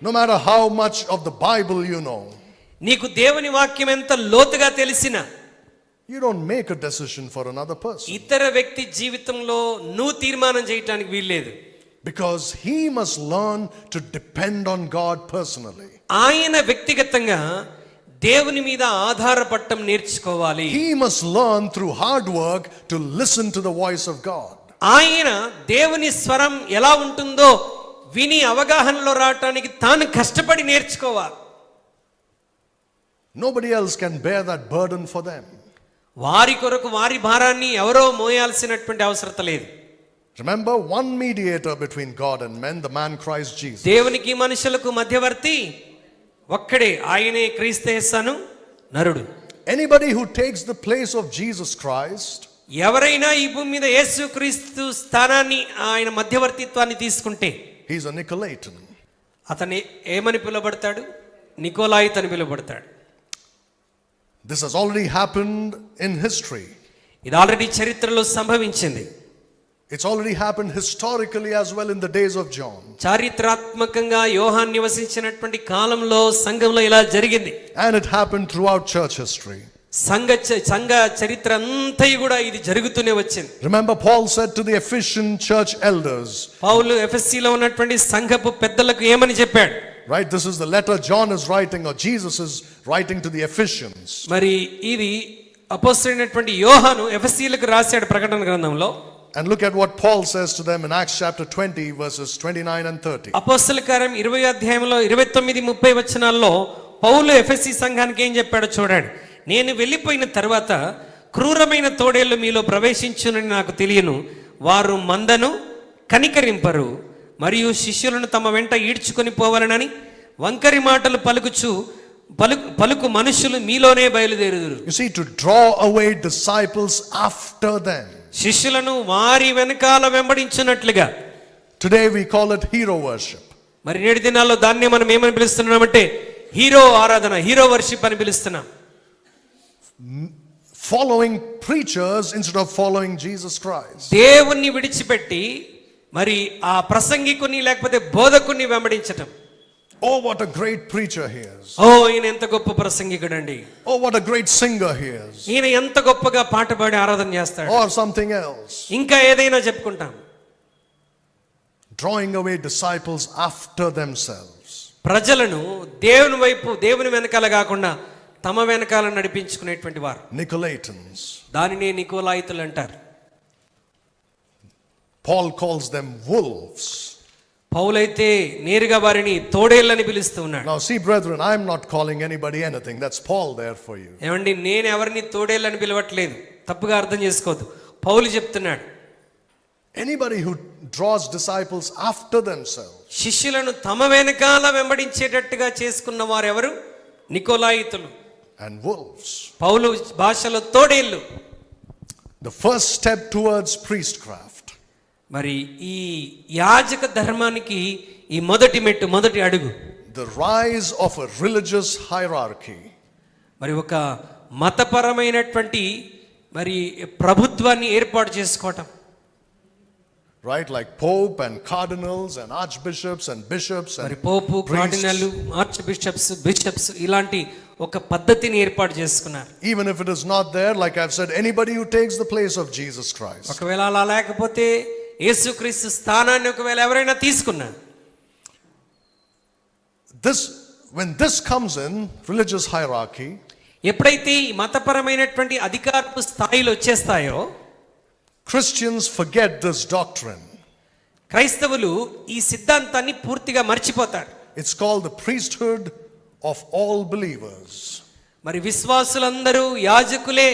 no matter how much of the Bible you know, నీకు దేవుని వాక్యం ఎంత లోతుగా తెలిసినా, you don't make a decision for another person. ఇతర వ్యక్తి జీవితంలో నువ్వు తీర్మానం చేయటానికి వీల్లేదు. Because he must learn to depend on God personally. ఆయన వ్యక్తిగతంగా దేవుని మీద ఆధారపడటం నేర్చుకోవాలి. He must learn through hard work to listen to the voice of God. ఆయన దేవుని స్వరం ఎలా ఉంటుందో విని అవగాహనలో రావటానికి తాను కష్టపడి నేర్చుకోవాలి. Nobody else can bear that burden for them. వారి కొరకు వారి భారాన్ని ఎవరో మోయాల్సినటువంటి అవసరత లేదు. Remember, one mediator between God and men, the man Christ Jesus. దేవునికి మనుషులకు మధ్యవర్తి ఒక్కడే, ఆయనే క్రీస్తు నరుడు. Anybody who takes the place of Jesus Christ, ఎవరైనా ఈ భూమి మీద యేసు క్రీస్తు స్థానాన్ని, ఆయన మధ్యవర్తిత్వాన్ని తీసుకుంటే, he's a Nicolaitan. అతని ఏమని పిలువబడతాడు? నికోలాయిత్ అని పిలువబడతాడు. This has already happened in history. ఇది ఆల్రెడీ చరిత్రలో సంభవించింది. It's already happened historically as well in the days of John. చారిత్రాత్మకంగా యోహాన్ నివసించినటువంటి కాలంలో సంఘంలో ఇలా జరిగింది. And it happened throughout church history. సంఘ చరిత్ర అంతయు కూడా ఇది జరుగుతూనే వచ్చింది. Remember, Paul said to the Ephesian church elders, పౌలు ఎఫెసీలో ఉన్నటువంటి సంఘపు పెద్దలకు ఏమని చెప్పాడు? right, this is the letter John is writing, or Jesus is writing to the Ephesians. మరి ఇది అపోస్తలుడైనటువంటి యోహాను ఎఫెసీలకు రాశాడు ప్రకటన గ్రంథంలో. And look at what Paul says to them in Acts chapter 20 verses 29 and 30. అపోస్తల కార్యం 20 అధ్యాయంలో 29-30 వచనాల్లో పౌలు ఎఫెసీ సంఘానికి ఏం చెప్పాడో చూడండి. నేను వెళ్ళిపోయిన తర్వాత క్రూరమైన తోడేళ్లు మీలో ప్రవేశించునని నాకు తెలియను. వారు మందను కనికరింపరు, మరియు శిష్యులను తమ వెంట ఈడ్చుకొని పోవాలనని వంకరి మాటలు పలుకు మనుషులు మీలోనే బయలుదేరుదురు. You see, to draw away disciples after them, శిష్యులను వారి వెనకాల వెంబడించినట్లుగా, Today we call it hero worship. మరి నేటి దినాల్లో దాన్నే మనం ఏమని పిలుస్తున్నామంటే హీరో ఆరాధన, హీరో వర్షిప్ అని పిలుస్తున్నాం. Following preachers instead of following Jesus Christ. దేవుణ్ణి విడిచిపెట్టి మరి ఆ ప్రసంగికుని లేకపోతే బోధకుని వెంబడించటం. Oh, what a great preacher he is. ఓ ఈయన ఎంత గొప్ప ప్రసంగికుడండి, Oh, what a great singer he is. ఈయన ఎంత గొప్పగా పాట పాడి ఆరాధన చేస్తాడు, Or something else. ఇంకా ఏదైనా చెప్పుకుంటాం. Drawing away disciples after themselves. ప్రజలను దేవుని వైపు, దేవుని వెనకాల కాకుండా తమ వెనకాల నడిపించుకునేటువంటి వారు Nicolaitans. దానినే నికోలాయితులు అంటారు. Paul calls them wolves. పౌలైతే నేరుగా వారిని తోడేళ్ళని పిలుస్తూ ఉన్నాడు. Now see brethren, I am not calling anybody anything. That's Paul there for you. ఏమండి, నేను ఎవరిని తోడేళ్ళని పిలవట్లేదు, తప్పుగా అర్థం చేసుకోవద్దు. పౌలు చెప్తున్నాడు, Anybody who draws disciples after themselves. శిష్యులను తమ వెనకాల వెంబడించేటట్టుగా చేసుకున్న వారు ఎవరు? నికోలాయితులు And wolves. పౌలు భాషలో తోడేళ్ళు. The first step towards priestcraft. మరి ఈ యాజక ధర్మానికి ఈ మొదటి మెట్టు, మొదటి అడుగు The rise of a religious hierarchy. మరి ఒక మతపరమైనటువంటి మరి ప్రభుత్వాన్ని ఏర్పాటు చేసుకోవటం. Right, like Pope and cardinals and archbishops and bishops మరి and pope, priests. Cardinal, arch bishops ఇలాంటి ఒక పద్ధతిని ఏర్పాటు చేసుకున్నారు. Even if it is not there, like I've said, anybody who takes the place of Jesus Christ. ఒకవేళ అలా లేకపోతే యేసుక్రీస్తు స్థానాన్ని ఒకవేళ ఎవరైనా తీసుకున్నా, When this comes in, religious hierarchy, ఎప్పుడైతే ఈ మతపరమైనటువంటి అధికారపు స్థాయిలు వచ్చేస్తాయో Christians forget this doctrine. క్రైస్తవులు ఈ సిద్ధాంతాన్ని పూర్తిగా మర్చిపోతారు. It's called the priesthood of all believers. మరి విశ్వాసులందరూ యాజకులే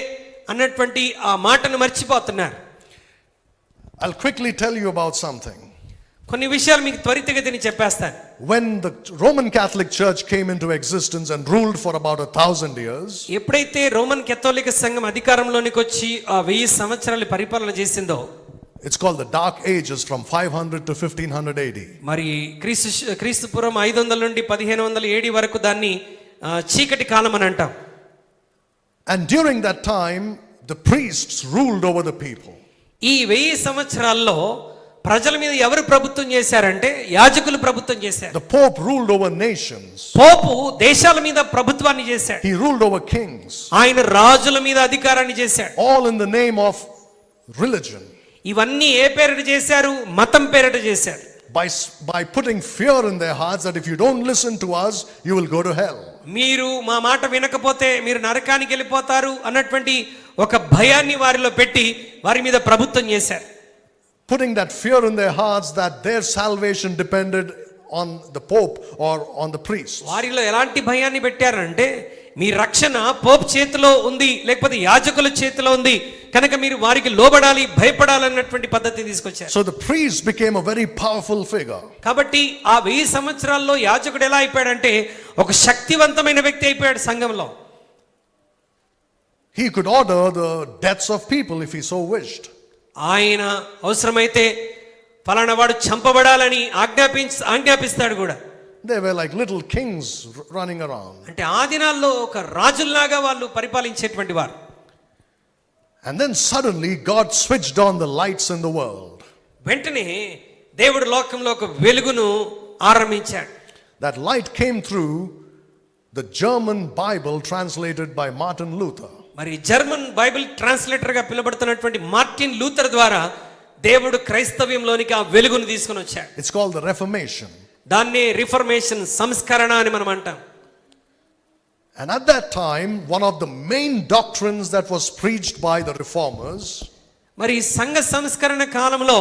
అన్నటువంటి ఆ మాటను మర్చిపోతున్నారు. I'll quickly tell you about something. కొన్ని విషయాలు మీకు త్వరితగతిని చెప్పేస్తాను. When the Roman Catholic Church came into existence and ruled for about 1,000 years, ఎప్పుడైతే రోమన్ కథోలిక సంఘం అధికారంలోనికి వచ్చి ఆ 1000 సంవత్సరాలు పరిపాలన చేసిందో, it's called the Dark Ages from 500 to 1500 AD. మరి క్రీస్తు పూర్వం 500 నుండి 1500 AD వరకు దాన్ని చీకటి కాలం అని అంటాం. And during that time, the priests ruled over the people. ఈ 1000 సంవత్సరాల్లో ప్రజల మీద ఎవరు ప్రభుత్వం చేశారంటే యాజకులు ప్రభుత్వం చేశారు. The Pope ruled over nations. పోపు దేశాల మీద ప్రభుత్వాన్ని చేశాడు. He ruled over kings. ఆయన రాజుల మీద అధికారాన్ని చేశాడు. All in the name of religion. ఇవన్నీ ఏ పేరిట చేశారు? మతం పేరిట చేశారు. By putting fear in their hearts that if you don't listen to us, you will go to hell. మీరు మా మాట వినకపోతే మీరు నరకానికి వెళ్ళిపోతారు అన్నటువంటి ఒక భయాన్ని వారిలో పెట్టి వారి మీద ప్రభుత్వం చేశారు. Putting that fear in their hearts that their salvation depended on the Pope or on the priest. వారిలో ఎలాంటి భయాన్ని పెట్టారంటే మీ రక్షణ పోప్ చేతిలో ఉంది, లేకపోతే యాజకుల చేతిలో ఉంది కనుక మీరు వారికి లోబడాలి, భయపడాలి అన్నటువంటి పద్ధతిని తీసుకొచ్చారు. So the priest became a very powerful figure. కాబట్టి ఆ 1000 సంవత్సరాల్లో యాజకుడు ఎలా అయిపోయాడంటే ఒక శక్తివంతమైన వ్యక్తి అయిపోయాడు సంఘంలో. He could order the deaths of people if he so wished. ఆయన అవసరమైతే ఫలానా వాడు చంపబడాలని ఆజ్ఞాపిస్తాడు కూడా. They were like little kings running around. అంటే ఆ దినాల్లో ఒక రాజుల్లాగా వాళ్ళు పరిపాలించేటువంటి వారు. And then suddenly God switched on the lights in the world. వెంటనే దేవుడు లోకంలో ఒక వెలుగును ఆరంభించాడు. That light came through the German Bible translated by Martin Luther. మరి జర్మన్ బైబిల్ ట్రాన్స్లేటర్ గా పిలువబడుతున్నటువంటి మార్టిన్ లూథర్ ద్వారా దేవుడు క్రైస్తవ్యంలోనికి ఆ వెలుగును తీసుకొని వచ్చాడు. It's called the Reformation. దాన్ని రిఫర్మేషన్, సంస్కరణ అని మనం అంటాం. And at that time, one of the main doctrines that was preached by the reformers, మరి సంఘ సంస్కరణ కాలంలో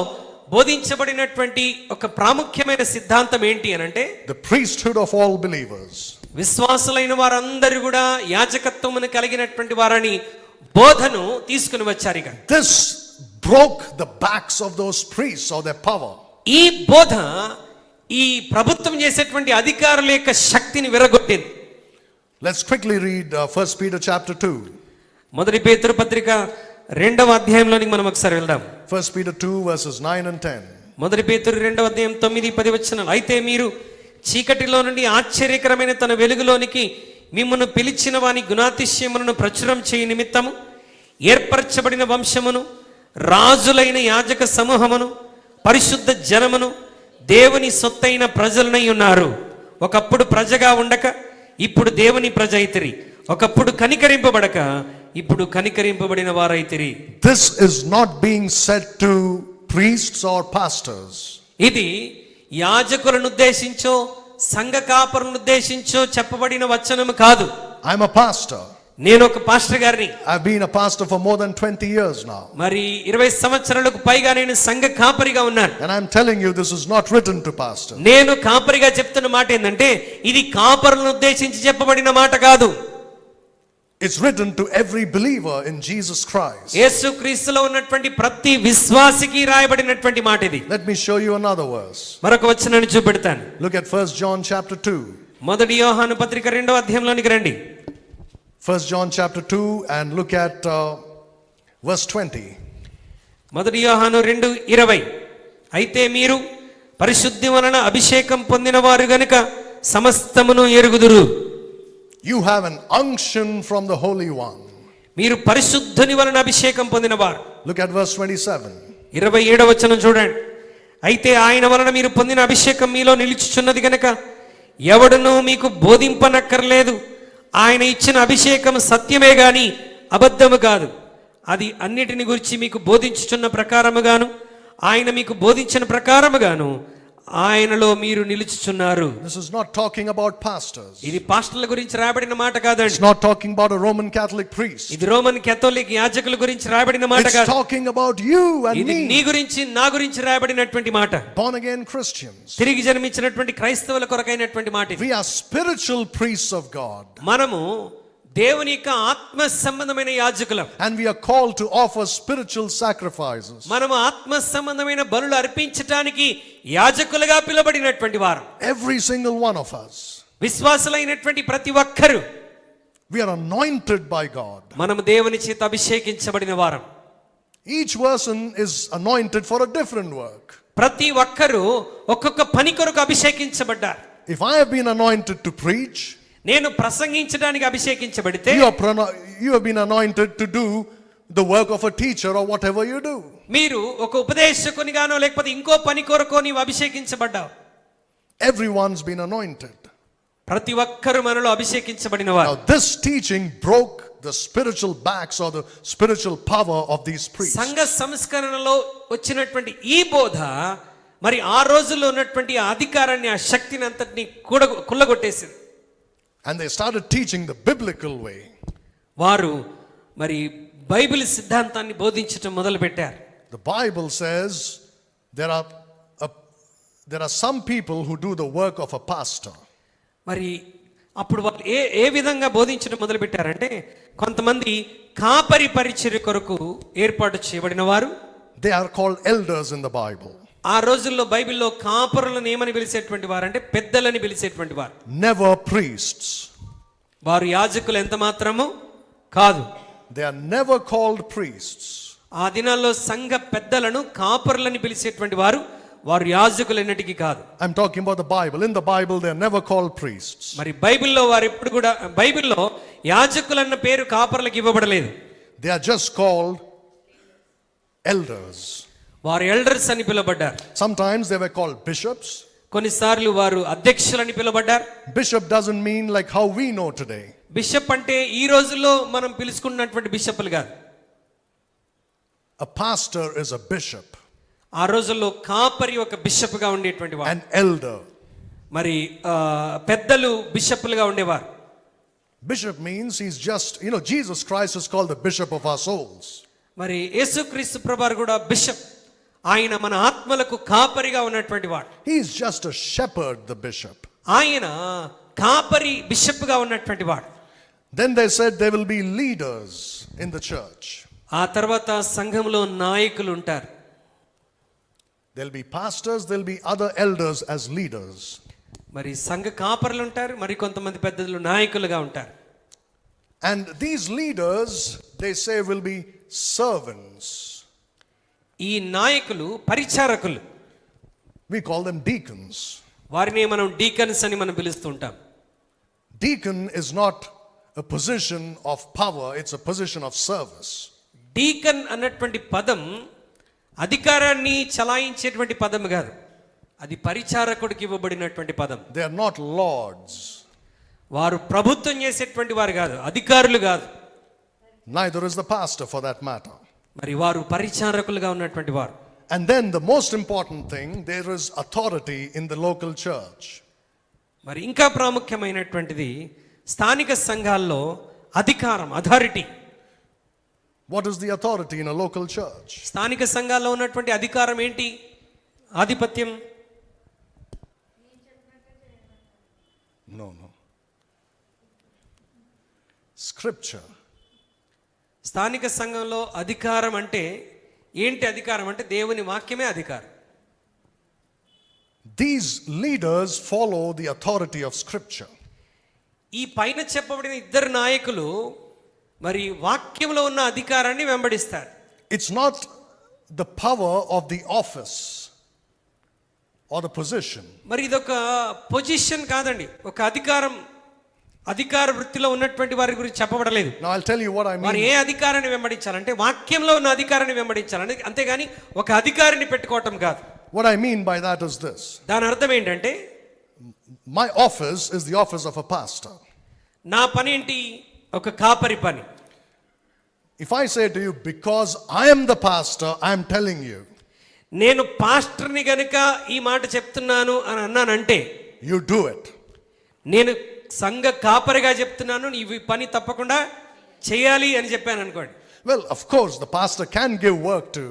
బోధించబడినటువంటి ఒక ప్రాముఖ్యమైన సిద్ధాంతం ఏంటి అనంటే the priesthood of all believers. విశ్వాసులైన వారందరూ కూడా యాజకత్వమును కలిగినటువంటి వారని బోధను తీసుకుని వచ్చారు. ఇక This broke the backs of those priests or their power. ఈ బోధ ఈ ప్రభుత్వం చేసేటువంటి అధికారుల యొక్క శక్తిని విరగొట్టింది. Let's quickly read 1 Peter chapter 2. మొదటి పేతురు పత్రిక 2వ అధ్యాయంలోనికి మనం ఒకసారి వెళ్దాం. 1 Peter 2 verses 9 and 10. మొదటి పేతురు 2:9-10 అయితే మీరు చీకటిలో నుండి ఆశ్చర్యకరమైన తన వెలుగులోనికి మిమ్మల్ని పిలిచిన వాని గుణాతిశయములను ప్రచురం చేయ నిమిత్తము ఏర్పరచబడిన వంశమును, రాజులైన యాజక సమూహమును, పరిశుద్ధ జనమును, దేవుని సొత్తైన ప్రజలనై ఉన్నారు. ఒకప్పుడు ప్రజగా ఉండక ఇప్పుడు దేవుని ప్రజ అయితిరి. ఒకప్పుడు కనికరింపబడక ఇప్పుడు కనికరింపబడిన వారైతిరి. This is not being said to priests or pastors. ఇది యాజకులను ఉద్దేశించో సంఘ కాపరులను ఉద్దేశించో చెప్పబడిన వచనము కాదు. I'm a pastor. నేను ఒక పాస్టర్ గారిని. I've been a pastor for more than 20 years now. మరి 20 సంవత్సరాలకు పైగా నేను సంఘ కాపరిగా ఉన్నాను. And I'm telling you, this is not written to pastors. నేను కాపరిగా చెప్తున్న మాట ఏంటంటే ఇది కాపరులను ఉద్దేశించి చెప్పబడిన మాట కాదు. It's written to every believer in Jesus Christ. యేసుక్రీస్తులో ఉన్నటువంటి ప్రతి విశ్వాసికి రాయబడినటువంటి మాట ఇది. Let me show you another verse. మరొక వచనాన్ని చూపెడతాను. Look at 1 John chapter 2. మొదటి యోహాను పత్రిక 2వ అధ్యాయంలోనికి రండి. 1 John chapter 2 and look at verse 20. మొదటి యోహాను 2:20 అయితే మీరు పరిశుద్ధి వలన అభిషేకం పొందిన వారు గనుక సమస్తమును ఎరుగుదురు. You have an unction from the Holy One. మీరు పరిశుద్ధుని వలన అభిషేకం పొందినవారు. Look at verse 27. 27వ వచనం చూడండి. అయితే ఆయన వలన మీరు పొందిన అభిషేకం మీలో నిలుచుచున్నది గనక ఎవడునూ మీకు బోధింపనక్కర్లేదు. ఆయన ఇచ్చిన అభిషేకం సత్యమే గాని అబద్ధము కాదు. అది అన్నిటిని గురించి మీకు బోధించుచున్న ప్రకారముగాను ఆయన మీకు బోధించిన ప్రకారముగాను ఆయనలో మీరు నిలుచుచున్నారు. This is not talking about pastors. ఇది పాస్టర్ల గురించి రాయబడిన మాట కాదండి. It's not talking about a Roman Catholic priest. ఇది రోమన్ కేథోలిక్ యాజకుల గురించి రాయబడిన మాట It's కాదు. talking about you and ఇది నీ me, గురించి నా గురించి రాయబడినటువంటి మాట. born again Christians. తిరిగి జన్మించినటువంటి క్రైస్తవుల కొరకైనటువంటి మాట ఇది. We are spiritual priests of God. మనము దేవుని యొక్క ఆత్మ సంబంధమైన యాజకులం. And we are called to offer spiritual sacrifices. మనము ఆత్మ సంబంధమైన బలులు అర్పించడానికి యాజకులుగా పిలువబడినటువంటి వారు. Every single one of us. విశ్వాసులైనటువంటి ప్రతి ఒక్కరు We are anointed by God. మనము దేవుని చేత అభిషేకించబడిన వారం. Each person is anointed for a different work. ప్రతి ఒక్కరు ఒక్కొక్క పని కొరకు అభిషేకించబడ్డారు. If I have been anointed to preach, నేను ప్రసంగించడానికి అభిషేకించబడితే you have been anointed to do the work of a teacher or whatever you do. మీరు ఒక ఉపదేశకునిగానో లేకపోతే ఇంకో పని కొరకో నీవు అభిషేకించబడ్డావు. Everyone's been anointed. ప్రతి ఒక్కరు మనలో అభిషేకించబడిన వారు. Now this teaching broke the spiritual backs or the spiritual power of these priests. సంఘ సంస్కరణలో వచ్చినటువంటి ఈ బోధ మరి ఆ రోజుల్లో ఉన్నటువంటి ఆ అధికారాన్ని ఆ శక్తిని అంతటిని కుల్లగొట్టేసింది. And they started teaching the biblical way. వారు మరి బైబిల్ సిద్ధాంతాన్ని బోధించడం మొదలు పెట్టారు. The Bible says there are some people who do the work of a pastor. మరి అప్పుడు వాళ్ళు ఏ విధంగా బోధించడం మొదలు పెట్టారంటే కొంతమంది కాపరి పరిచర్య కొరకు ఏర్పాటు చేయబడిన వారు. They are called elders in the Bible. ఆ రోజుల్లో బైబిల్లో కాపరులను ఏమని పిలిచేటువంటి వారు అంటే పెద్దలని పిలిచేటువంటి వారు. Never priests. వారు యాజకులు ఎంత మాత్రము కాదు. They are never called priests. ఆ దినాల్లో సంఘ పెద్దలను కాపరులని పిలిచేటువంటి వారు వారు యాజకులు ఎన్నటికీ కాదు. I'm talking about the Bible. In the Bible they are never called priests. మరి బైబిల్లో వారు ఎప్పుడు కూడా బైబిల్లో యాజకులన్న పేరు కాపరులకు ఇవ్వబడలేదు. They are just called elders. వారు ఎల్డర్స్ అని పిలువబడ్డారు. Sometimes they were called bishops. కొన్నిసార్లు వారు అధ్యక్షులని పిలువబడ్డారు. Bishop doesn't mean like how we know today. Bishop అంటే ఈ రోజుల్లో మనం పిలుచుకున్నటువంటి బిషప్లు కాదు. A pastor is a bishop. ఆ రోజుల్లో కాపరి ఒక బిషప్ గా ఉండేటువంటి వారు. An elder. మరి పెద్దలు బిషప్లుగా ఉండేవారు. Bishop means he's just, Jesus Christ is called the bishop of our souls. మరి యేసుక్రీస్తు ప్రభువారు కూడా బిషప్. ఆయన మన ఆత్మలకు కాపరిగా ఉన్నటువంటి వాడు. He is just a shepherd, the bishop. ఆయన కాపరి బిషప్ గా ఉన్నటువంటి వాడు. Then they said there will be leaders in the church. ఆ తర్వాత సంఘంలో నాయకులు ఉంటారు. There'll be pastors, there'll be other elders as leaders. మరి సంఘ కాపరులు ఉంటారు, మరి కొంతమంది పెద్దలు నాయకులుగా ఉంటారు. And these leaders, they say, will be servants. ఈ నాయకులు పరిచారకులు. We call them deacons. వారిని మనం డీకన్స్ అని మనం పిలుస్తూ ఉంటాం. Deacon is not a position of power, it's a position of service. Deacon అన్నటువంటి పదం అధికారాన్ని చలాయించేటువంటి పదం కాదు, అది పరిచారకుడికి ఇవ్వబడినటువంటి పదం. They are not lords. వారు ప్రభుత్వం చేసేటువంటి వారు కాదు, అధికారులు కాదు. Neither is the pastor for that matter. మరి వారు పరిచారకులుగా ఉన్నటువంటి వారు. And then the most important thing, there is authority in the local church. మరి ఇంకా ప్రాముఖ్యమైనటువంటిది స్థానిక సంఘాల్లో అధికారం, authority. What is the authority in a local church? స్థానిక సంఘాల్లో ఉన్నటువంటి అధికారం ఏంటి? ఆధిపత్యం. No. Scripture. స్థానిక సంఘంలో అధికారం అంటే ఏంటి? అధికారం అంటే దేవుని వాక్యమే అధికారం. These leaders follow the authority of Scripture. ఈ పైన చెప్పబడిన ఇద్దరు నాయకులు మరి వాక్యంలో ఉన్న అధికారాన్ని వెంబడిస్తారు. It's not the power of the office or the position. మరి ఇదొక పొజిషన్ కాదండి, ఒక అధికారం. అధికార వృత్తిలో ఉన్నటువంటి వారి గురించి చెప్పబడలేదు. Now I'll tell you what I మరి mean. ఏ అధికారాన్ని వెంబడించాలంటే వాక్యంలో ఉన్న అధికారాన్ని వెంబడించాలి, అంతేగాని ఒక అధికారిని పెట్టుకోవటం కాదు. What I mean by that is this. దాని అర్థం ఏంటంటే, My office is the office of a pastor. నా పని ఏంటి? ఒక కాపరి పని. If I say to you, because I am the pastor, I am telling you, నేను పాస్టర్ని గనుక ఈ మాట చెప్తున్నాను అని అన్నానంటే, you do it. నేను సంఘ కాపరిగా చెప్తున్నాను, ఈ పని తప్పకుండా చేయాలి అని చెప్పాను అనుకోండి. Well, of course, the pastor can give work to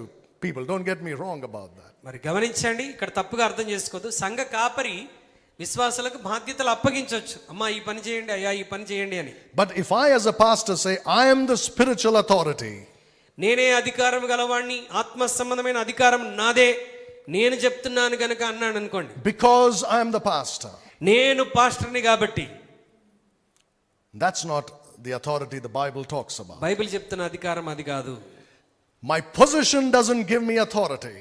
people. Don't get me wrong about that. మరి గమనించండి, ఇక్కడ తప్పుగా అర్థం చేసుకోవద్దు. సంఘ కాపరి విశ్వాసులకు బాధ్యతలు అప్పగించవచ్చు. అమ్మా ఈ పని చేయండి, అయ్యా ఈ పని చేయండి అని. But if I as a pastor say, I am the spiritual authority, నేనే అధికారం గలవాణ్ణి, ఆత్మ సంబంధమైన అధికారం నాదే, నేను చెప్తున్నాను గనక అన్నాడు అనుకోండి, because I am the pastor, నేను పాస్టర్ని కాబట్టి, that's not the authority the Bible talks about. Bible చెప్తున్న అధికారం అది కాదు. My position doesn't give me authority.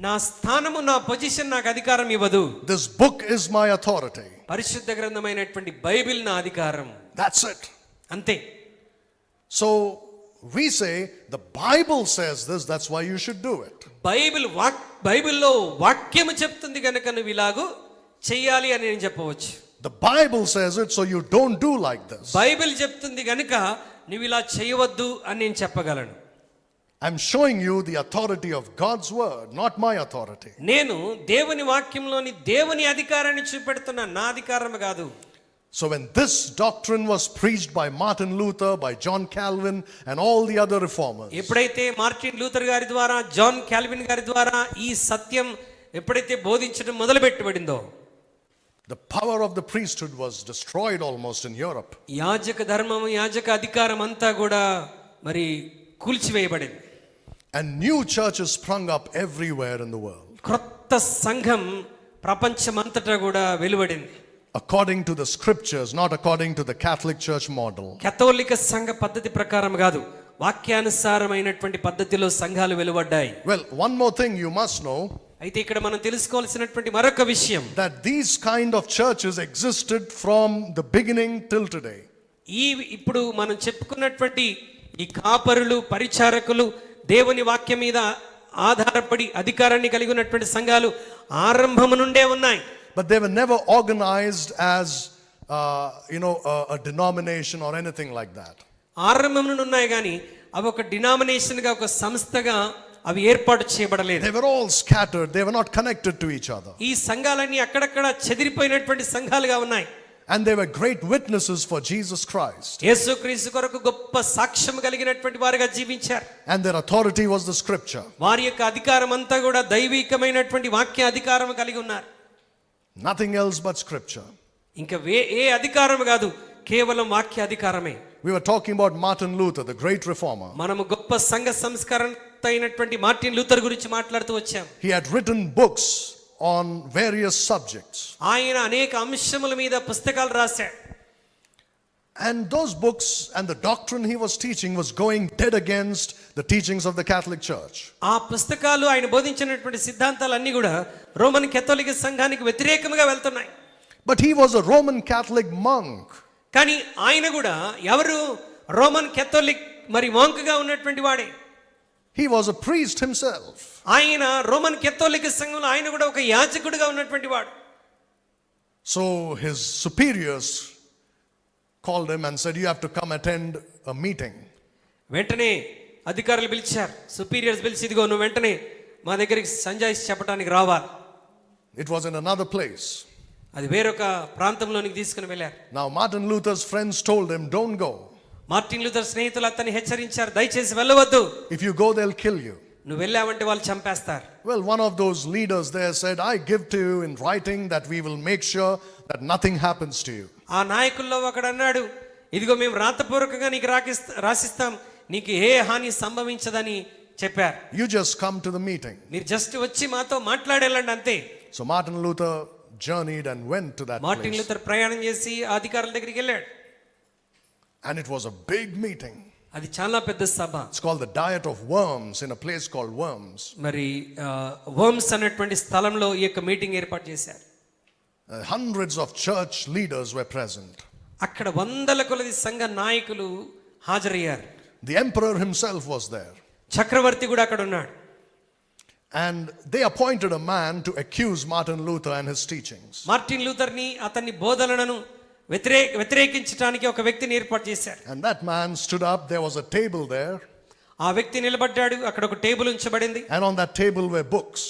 నా స్థానము, నా పొజిషన్ నాకు అధికారం ఇవ్వదు. This book is my authority. పరిశుద్ధ గ్రంథమైనటువంటి బైబిల్ నా అధికారం, That's it. అంతే. So we say the Bible says this, that's why you should do it. బైబిల్లో వాక్యము చెప్తుంది కనుక నువ్వు ఇలాగూ చెయ్యాలి అని నేను చెప్పవచ్చు. The Bible says it, so you don't do like this. Bible చెప్తుంది కనుక నువ్వు ఇలా చేయవద్దు అని నేను చెప్పగలను. I'm showing you the authority of God's word, not my authority. నేను దేవుని వాక్యంలోని దేవుని అధికారాన్ని చూపెడుతున్నా, నా అధికారం కాదు. So when this doctrine was preached by Martin Luther, by John Calvin and all the other reformers, ఎప్పుడైతే మార్టిన్ లూథర్ గారి ద్వారా, జాన్ కాల్విన్ గారి ద్వారా ఈ సత్యం ఎప్పుడైతే బోధించడం మొదలుపెట్టబడిందో, the power of the priesthood was destroyed almost in Europe. యాజక ధర్మము, యాజక అధికారం అంతా కూడా మరి కూల్చివేయబడింది. And new churches sprung up everywhere in the world. క్రొత్త సంఘం ప్రపంచమంతటా కూడా వెలువడింది. According to the scriptures, not according to the Catholic Church model. కథోలిక సంఘ పద్ధతి ప్రకారం కాదు, వాక్యానుసారమైనటువంటి పద్ధతిలో సంఘాలు వెలువడ్డాయి. Well, one more thing you must know, అయితే ఇక్కడ మనం తెలుసుకోవాల్సినటువంటి మరొక విషయం, that these kind of churches existed from the beginning till today. ఇప్పుడు మనం చెప్పుకున్నటువంటి ఈ కాపరులు, పరిచారకులు, దేవుని వాక్యం మీద ఆధారపడి అధికారాన్ని కలిగి ఉన్నటువంటి సంఘాలు ఆరంభము నుండే ఉన్నాయి. But they were never organized as a denomination or anything like that. ఆరంభం నుండి ఉన్నాయి కానీ అవి ఒక డినామినేషన్ గా, ఒక సంస్థగా అవి ఏర్పాటు చేయబడలేదు. They were all scattered, they were not connected to each other. ఈ సంఘాలన్నీ అక్కడక్కడ చెదిరిపోయినటువంటి సంఘాలుగా ఉన్నాయి. And they were great witnesses for Jesus Christ. యేసుక్రీస్తు కొరకు గొప్ప సాక్ష్యం కలిగినటువంటి వారుగా జీవించారు. And their authority was the scripture. వారి యొక్క అధికారం అంతా కూడా దైవికమైనటువంటి వాక్య అధికారం కలిగి ఉన్నారు. Nothing else but scripture. ఇంకా ఏ అధికారం కాదు, కేవలం వాక్య అధికారమే. We were talking about Martin Luther, the great reformer. మనము గొప్ప సంఘ సంస్కరణత అయినటువంటి మార్టిన్ లూథర్ గురించి మాట్లాడుతూ వచ్చాం. He had written books on various subjects. ఆయన అనేక అంశముల మీద పుస్తకాలు రాశాడు. And those books and the doctrine he was teaching was going dead against the teachings of the Catholic Church. ఆ పుస్తకాలు ఆయన బోధించినటువంటి సిద్ధాంతాలన్నీ కూడా రోమన్ కేథోలిక్ సంఘానికి వ్యతిరేకంగా వెళ్తున్నాయి. But he was a Roman Catholic monk. కానీ ఆయన కూడా ఎవరు రోమన్ కేథోలిక్ మరి monk గా ఉన్నటువంటి వాడే. He was a priest himself. ఆయన రోమన్ కేథోలిక్ సంఘంలో ఆయన కూడా ఒక యాజకుడిగా ఉన్నటువంటి వాడు. So his superiors called him and said, you have to come attend a meeting. వెంటనే అధికారులు పిలిచారు, సుపీరియర్స్ పిలిచి, ఇదిగో నువ్వు వెంటనే మా దగ్గరికి సంజాయిషి చెప్పడానికి రావాలి. It was in another place. అది వేరొక ప్రాంతంలోనికి తీసుకుని వెళ్ళారు. Now Martin Luther's friends told him, don't go. Martin Luther స్నేహితులు అతన్ని హెచ్చరించారు, దయచేసి వెళ్ళవద్దు, If you go, they'll kill you. నువ్వు వెళ్ళావంటే వాళ్ళు చంపేస్తారు. Well, one of those leaders there said, I give to you in writing that we will make sure that nothing happens to you. ఆ నాయకుల్లో ఒకడు అన్నాడు, ఇదిగో మేము రాతపూర్వకంగా నీకు రాసిస్తాం, నీకు ఏ హాని సంభవించదని చెప్పారు. You just come to the meeting. మీరు జస్ట్ వచ్చి మాతో మాట్లాడేళ్ళండి అంతే. So Martin Luther journeyed and went to that Martin place. Luther ప్రయాణం చేసి ఆ అధికారుల దగ్గరికి వెళ్ళాడు. And it was a big meeting. అది చాలా పెద్ద సభ. It's called the Diet of Worms in a place called Worms. మరి వర్మ్స్ అనేటువంటి స్థలంలో ఈ యొక్క మీటింగ్ ఏర్పాటు చేశారు. Hundreds of church leaders were present. అక్కడ వందల కొలది సంఘ నాయకులు హాజరయ్యారు. The emperor himself was there. చక్రవర్తి కూడా అక్కడ ఉన్నాడు. And they appointed a man to accuse Martin Luther and his teachings. Martin లూథర్ని అతని బోధనలను వ్యతిరేకించడానికి ఒక వ్యక్తిని ఏర్పాటు చేశారు. And that man stood up. There was a table there. ఆ వ్యక్తి నిలబడ్డాడు, అక్కడ ఒక టేబుల్ ఉంచబడింది. And on that table were books.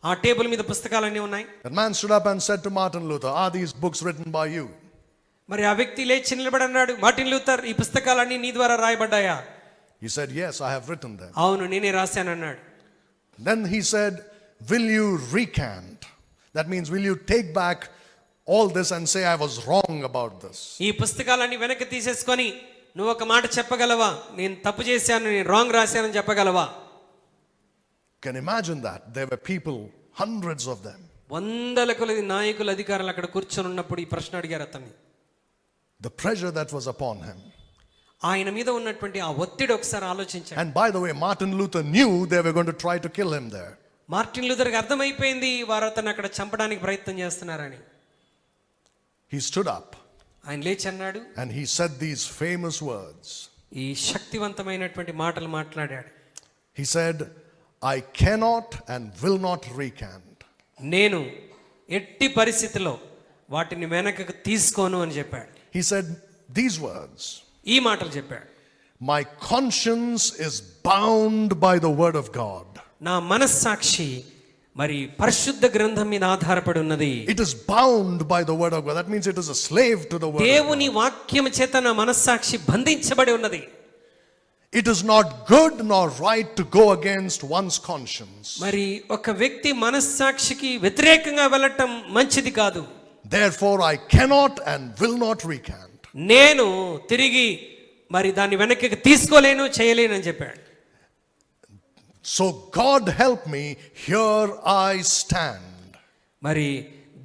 ఆ టేబుల్ మీద పుస్తకాలన్నీ ఉన్నాయి. That man stood up and said to Martin Luther, are these books written by you? మరి ఆ వ్యక్తి లేచి నిలబడి అన్నాడు, మార్టిన్ లూథర్, ఈ పుస్తకాలన్నీ నీ ద్వారా రాయబడ్డాయా? He said, yes, I have written them. అవును, నేనే రాశాను అన్నాడు. Then he said, will you recant? That means, will you take back all this and say I was wrong about this? ఈ పుస్తకాలన్నీ వెనక్కి తీసేసుకొని నువ్వు ఒక మాట చెప్పగలవా? నేను తప్పు చేశాను, నేను రాంగ్ రాశానని చెప్పగలవా? Can you imagine that? There were people, hundreds of them. వందల కొలది నాయకులు, అధికారులు అక్కడ కూర్చొని ఉన్నప్పుడు ఈ ప్రశ్న అడిగారు అతన్ని. The pressure that was upon him. ఆయన మీద ఉన్నటువంటి ఆ ఒత్తిడి ఒకసారి ఆలోచించండి. And by the way, Martin Luther knew they were going to try to kill him there. Martin లూథర్కి అర్థమైపోయింది వారు అతను అక్కడ చంపడానికి ప్రయత్నం చేస్తున్నారని. He stood up ఆయన లేచి అన్నాడు, and he said these famous words. ఈ శక్తివంతమైనటువంటి మాటలు మాట్లాడాడు. He said, I cannot and will not recant. నేను ఎట్టి పరిస్థితిలో వాటిని వెనకకు తీసుకోను అని చెప్పాడు. He said these words. ఈ మాటలు చెప్పాడు. My conscience is bound by the word of God. నా మనస్సాక్షి మరి పరిశుద్ధ గ్రంథం మీద ఆధారపడి ఉన్నది. It is bound by the word of God. That means it is a slave to the word of God. దేవుని వాక్యం చేత నా మనస్సాక్షి బంధించబడి ఉన్నది. It is not good nor right to go against one's conscience. మరి ఒక వ్యక్తి మనస్సాక్షికి వ్యతిరేకంగా వెళ్ళటం మంచిది కాదు. Therefore I cannot and will not recant. నేను తిరిగి మరి దాన్ని వెనక్కి తీసుకోలేను, చేయలేను అని చెప్పాడు. So God help me, here I stand. మరి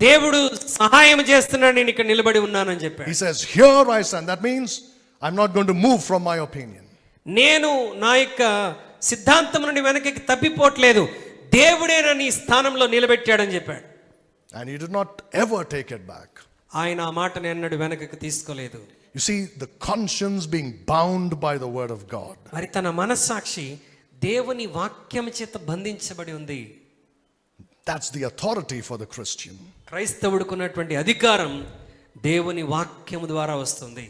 దేవుడు సహాయం చేస్తున్నాడు, నేను ఇక్కడ నిలబడి ఉన్నానని చెప్పాడు. He says, here I stand. That means I'm not going to move from my opinion. నేను నా యొక్క సిద్ధాంతం నుండి వెనక్కి తప్పిపోవట్లేదు, దేవుడే నన్ను ఈ స్థానంలో నిలబెట్టాడని చెప్పాడు. And he did not ever take it back. ఆయన ఆ మాటని అన్నాడు, వెనక్కి తీసుకోలేదు. You see, the conscience being bound by the word of God. మరి తన మనస్సాక్షి దేవుని వాక్యం చేత బంధించబడి ఉంది. That's the authority for the Christian. క్రైస్తవుడుకున్నటువంటి అధికారం దేవుని వాక్యము ద్వారా వస్తుంది.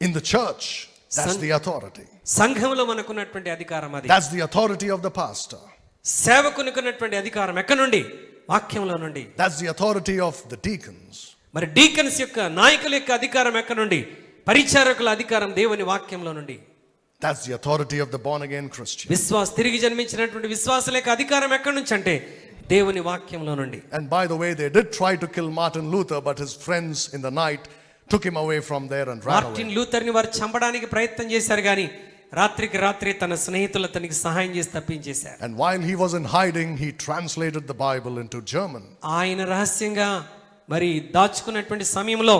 In the church, that's the authority. సంఘంలో మనకున్నటువంటి అధికారం అది. That's the authority of the pastor. సేవకునికున్నటువంటి అధికారం ఎక్కడి నుండి? వాక్యంలో నుండి. That's the authority of the deacons. మరి డీకన్స్ యొక్క నాయకుల యొక్క అధికారం ఎక్కడి నుండి? పరిచారకుల అధికారం దేవుని వాక్యంలో నుండి. That's the authority of the born again Christian. తిరిగి జన్మించినటువంటి విశ్వాసుల యొక్క అధికారం ఎక్కడి నుంచి అంటే దేవుని వాక్యంలో నుండి. And by the way, they did try to kill Martin Luther, but his friends in the night took him away from there and ran Martin away. లూథర్ని వారు చంపడానికి ప్రయత్నం చేశారు, కానీ రాత్రికి రాత్రి తన స్నేహితులు అతనికి సహాయం చేసి తప్పించేశారు. And while he was in hiding, he translated the Bible into German. ఆయన రహస్యంగా మరి దాచుకున్నటువంటి సమయంలో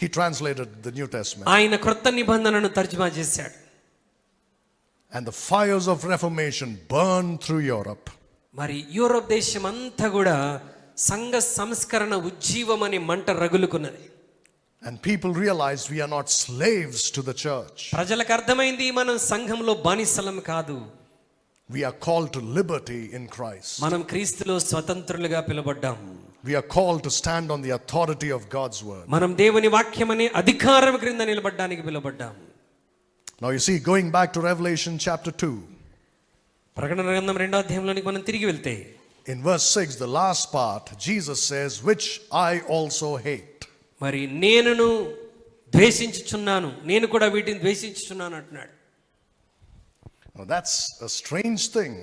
He translated the New Testament. ఆయన క్రొత్త నిబంధనను తర్జుమా చేశాడు. And the fires of Reformation burned through Europe. మరి యూరోప్ దేశం అంతా కూడా సంఘ సంస్కరణ ఉజ్జీవమని మంట రగులుకున్నది. And people realized we are not slaves to the church. ప్రజలకు అర్థమైంది మనం సంఘంలో బానిసలం కాదు. We are called to liberty in Christ. మనం క్రీస్తులో స్వతంత్రులుగా పిలువబడ్డాం. We are called to stand on the authority of God's word. మనం దేవుని వాక్యం అనే అధికారం క్రింద నిలబడడానికి పిలువబడ్డాం. Now you see, going back to Revelation chapter 2. ప్రకటన గ్రంథం 2వ అధ్యాయంలోనికి మనం తిరిగి వెళ్తే In verse 6, the last part, Jesus says, which I also hate. మరి నేనును ద్వేషించుచున్నాను, నేను కూడా వీటిని ద్వేషించుచున్నాను అంటున్నాడు. Now that's a strange thing.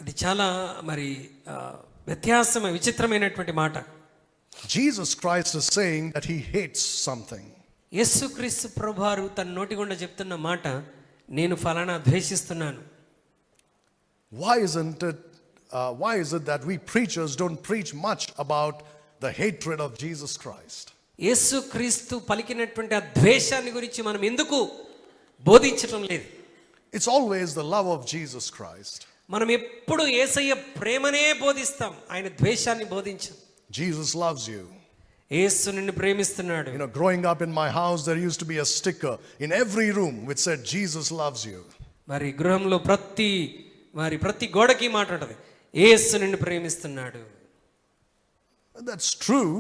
అది చాలా మరి వ్యత్యాసమైన విచిత్రమైనటువంటి మాట. Jesus Christ is saying that he hates something. యేసుక్రీస్తు ప్రభువారు తన నోటి గుండా చెప్తున్న మాట, నేను ఫలానా ద్వేషిస్తున్నాను. Why is it that we preachers don't preach much about the hatred of Jesus Christ? యేసుక్రీస్తు పలికినటువంటి ఆ ద్వేషాన్ని గురించి మనం ఎందుకు బోధించటం లేదు? It's always the love of Jesus Christ. మనం ఎప్పుడు యేసయ్య ప్రేమనే బోధిస్తాం, ఆయన ద్వేషాన్ని బోధించం. Jesus loves you. యేసు నిన్ను ప్రేమిస్తున్నాడు. You know, growing up in my house, there used to be a sticker in every room which said, Jesus loves you. మరి గృహంలో ప్రతి గోడకి మాట ఉంటుంది, యేసు నిన్ను ప్రేమిస్తున్నాడు. That's true.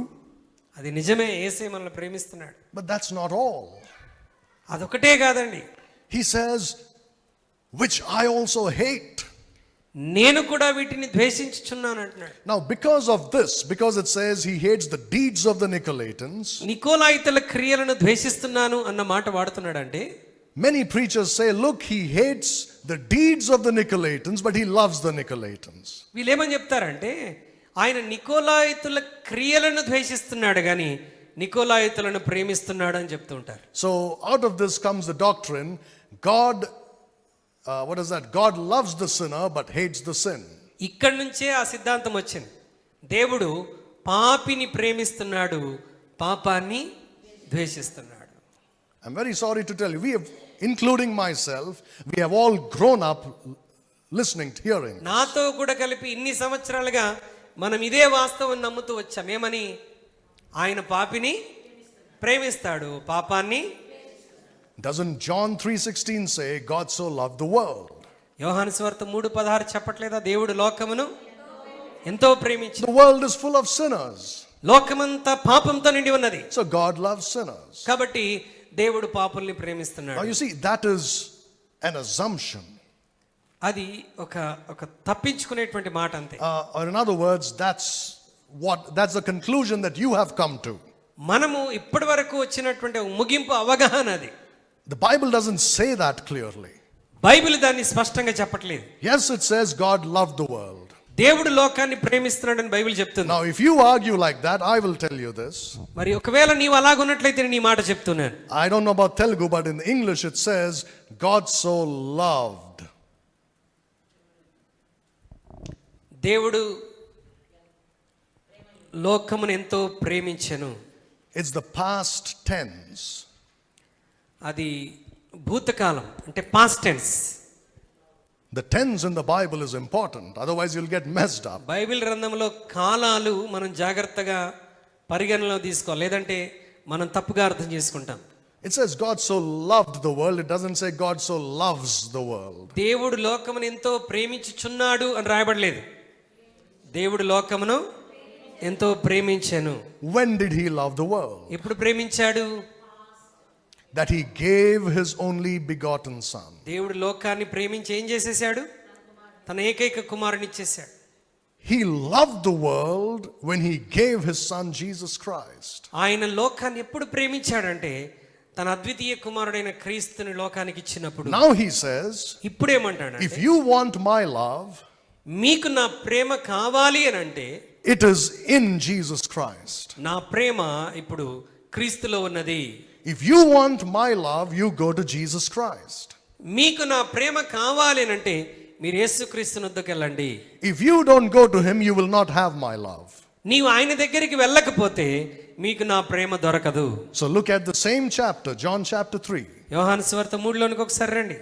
అది నిజమే, యేసే మనల్ని ప్రేమిస్తున్నాడు. But that's not all. అదొకటే కాదండి. He says, which I also hate. నేను కూడా వీటిని ద్వేషించుచున్నాను అంటున్నాడు. Now because of this, because it says he hates the deeds of the Nicolaitans, నికోలాయితుల క్రియలను ద్వేషిస్తున్నాను అన్న మాట వాడుతున్నాడు. అంటే many preachers say, look, he hates the deeds of the Nicolaitans, but he loves the Nicolaitans. వీళ్ళు ఏమని చెప్తారంటే, ఆయన నికోలాయితుల క్రియలను ద్వేషిస్తున్నాడు కానీ నికోలాయితులను ప్రేమిస్తున్నాడు అని చెప్తూ ఉంటారు. So out of this comes the doctrine, God loves the sinner but hates the sin. ఇక్కడి నుంచే ఆ సిద్ధాంతం వచ్చింది. దేవుడు పాపిని ప్రేమిస్తున్నాడు, పాపాన్ని ద్వేషిస్తున్నాడు. I'm very sorry to tell you, we have, including myself, we have all grown up listening, hearing. నాతో కూడా కలిపి ఇన్ని సంవత్సరాలుగా మనం ఇదే వాస్తవం నమ్ముతూ వచ్చాం. ఏమని? ఆయన పాపిని ప్రేమిస్తాడు, పాపాన్ని. Doesn't John 3:16 say God so loved the world? యోహాను సువార్త 3:16 చెప్పట్లేదా? దేవుడు లోకమును ఎంతో ప్రేమించాడు. The world is full of sinners. లోకమంతా పాపంతో నిండి ఉన్నది. So God loves sinners. కాబట్టి దేవుడు పాపుల్ని ప్రేమిస్తున్నాడు. Now you see, that is an assumption. అది ఒక తప్పించుకునేటువంటి మాట అంతే. Or in other words, that's the conclusion that you have come to. మనము ఇప్పటి వరకు వచ్చినటువంటి ముగింపు అవగాహన అది. The Bible doesn't say that clearly. Bible దాన్ని స్పష్టంగా చెప్పట్లేదు. Yes, it says God loved the world. దేవుడు లోకాన్ని ప్రేమిస్తున్నాడని బైబిల్ చెప్తుంది. Now if you argue like that, I will tell you this. మరి ఒకవేళ నీవు అలాగున్నట్లయితే నేను ఈ మాట చెప్తున్నాను. I don't know about Telugu, but in English it says God so loved. దేవుడు లోకమును ఎంతో ప్రేమించెను. It's the past tense. అది భూతకాలం, అంటే past tense. The tense in the Bible is important, otherwise you'll get messed up. Bible గ్రంథంలో కాలాలు మనం జాగ్రత్తగా పరిగణనలో తీసుకోవాలి, లేదంటే మనం తప్పుగా అర్థం చేసుకుంటాం. It says God so loved the world, it doesn't say God so loves the world. దేవుడు లోకమును ఎంతో ప్రేమించుచున్నాడు అని రాయబడలేదు. దేవుడు లోకమును ఎంతో ప్రేమించెను. When did he love the world? ఎప్పుడు ప్రేమించాడు? That he gave his only begotten son. దేవుడు లోకాన్ని ప్రేమించి ఏం చేసేసాడు? తన ఏకైక కుమారుని ఇచ్చేసాడు. He loved the world when he gave his son Jesus Christ. ఆయన లోకాన్ని ఎప్పుడు ప్రేమించాడంటే తన అద్వితీయ కుమారుడైన క్రీస్తుని లోకానికి ఇచ్చినప్పుడు. Now he says, ఇప్పుడేమంటాడు? if you want my love, మీకు నా ప్రేమ కావాలి అని అంటే it is in Jesus Christ. నా ప్రేమ ఇప్పుడు క్రీస్తులో ఉన్నది. If you want my love, you go to Jesus Christ. మీకు నా ప్రేమ కావాలి అని అంటే మీరు యేసుక్రీస్తు వద్దకు వెళ్ళండి. If you don't go to him, you will not have my love. నీవు ఆయన దగ్గరికి వెళ్ళకపోతే మీకు నా ప్రేమ దొరకదు. So look at the same chapter, John chapter 3, యోహాను సువార్త 3లోనికి ఒకసారి రండి.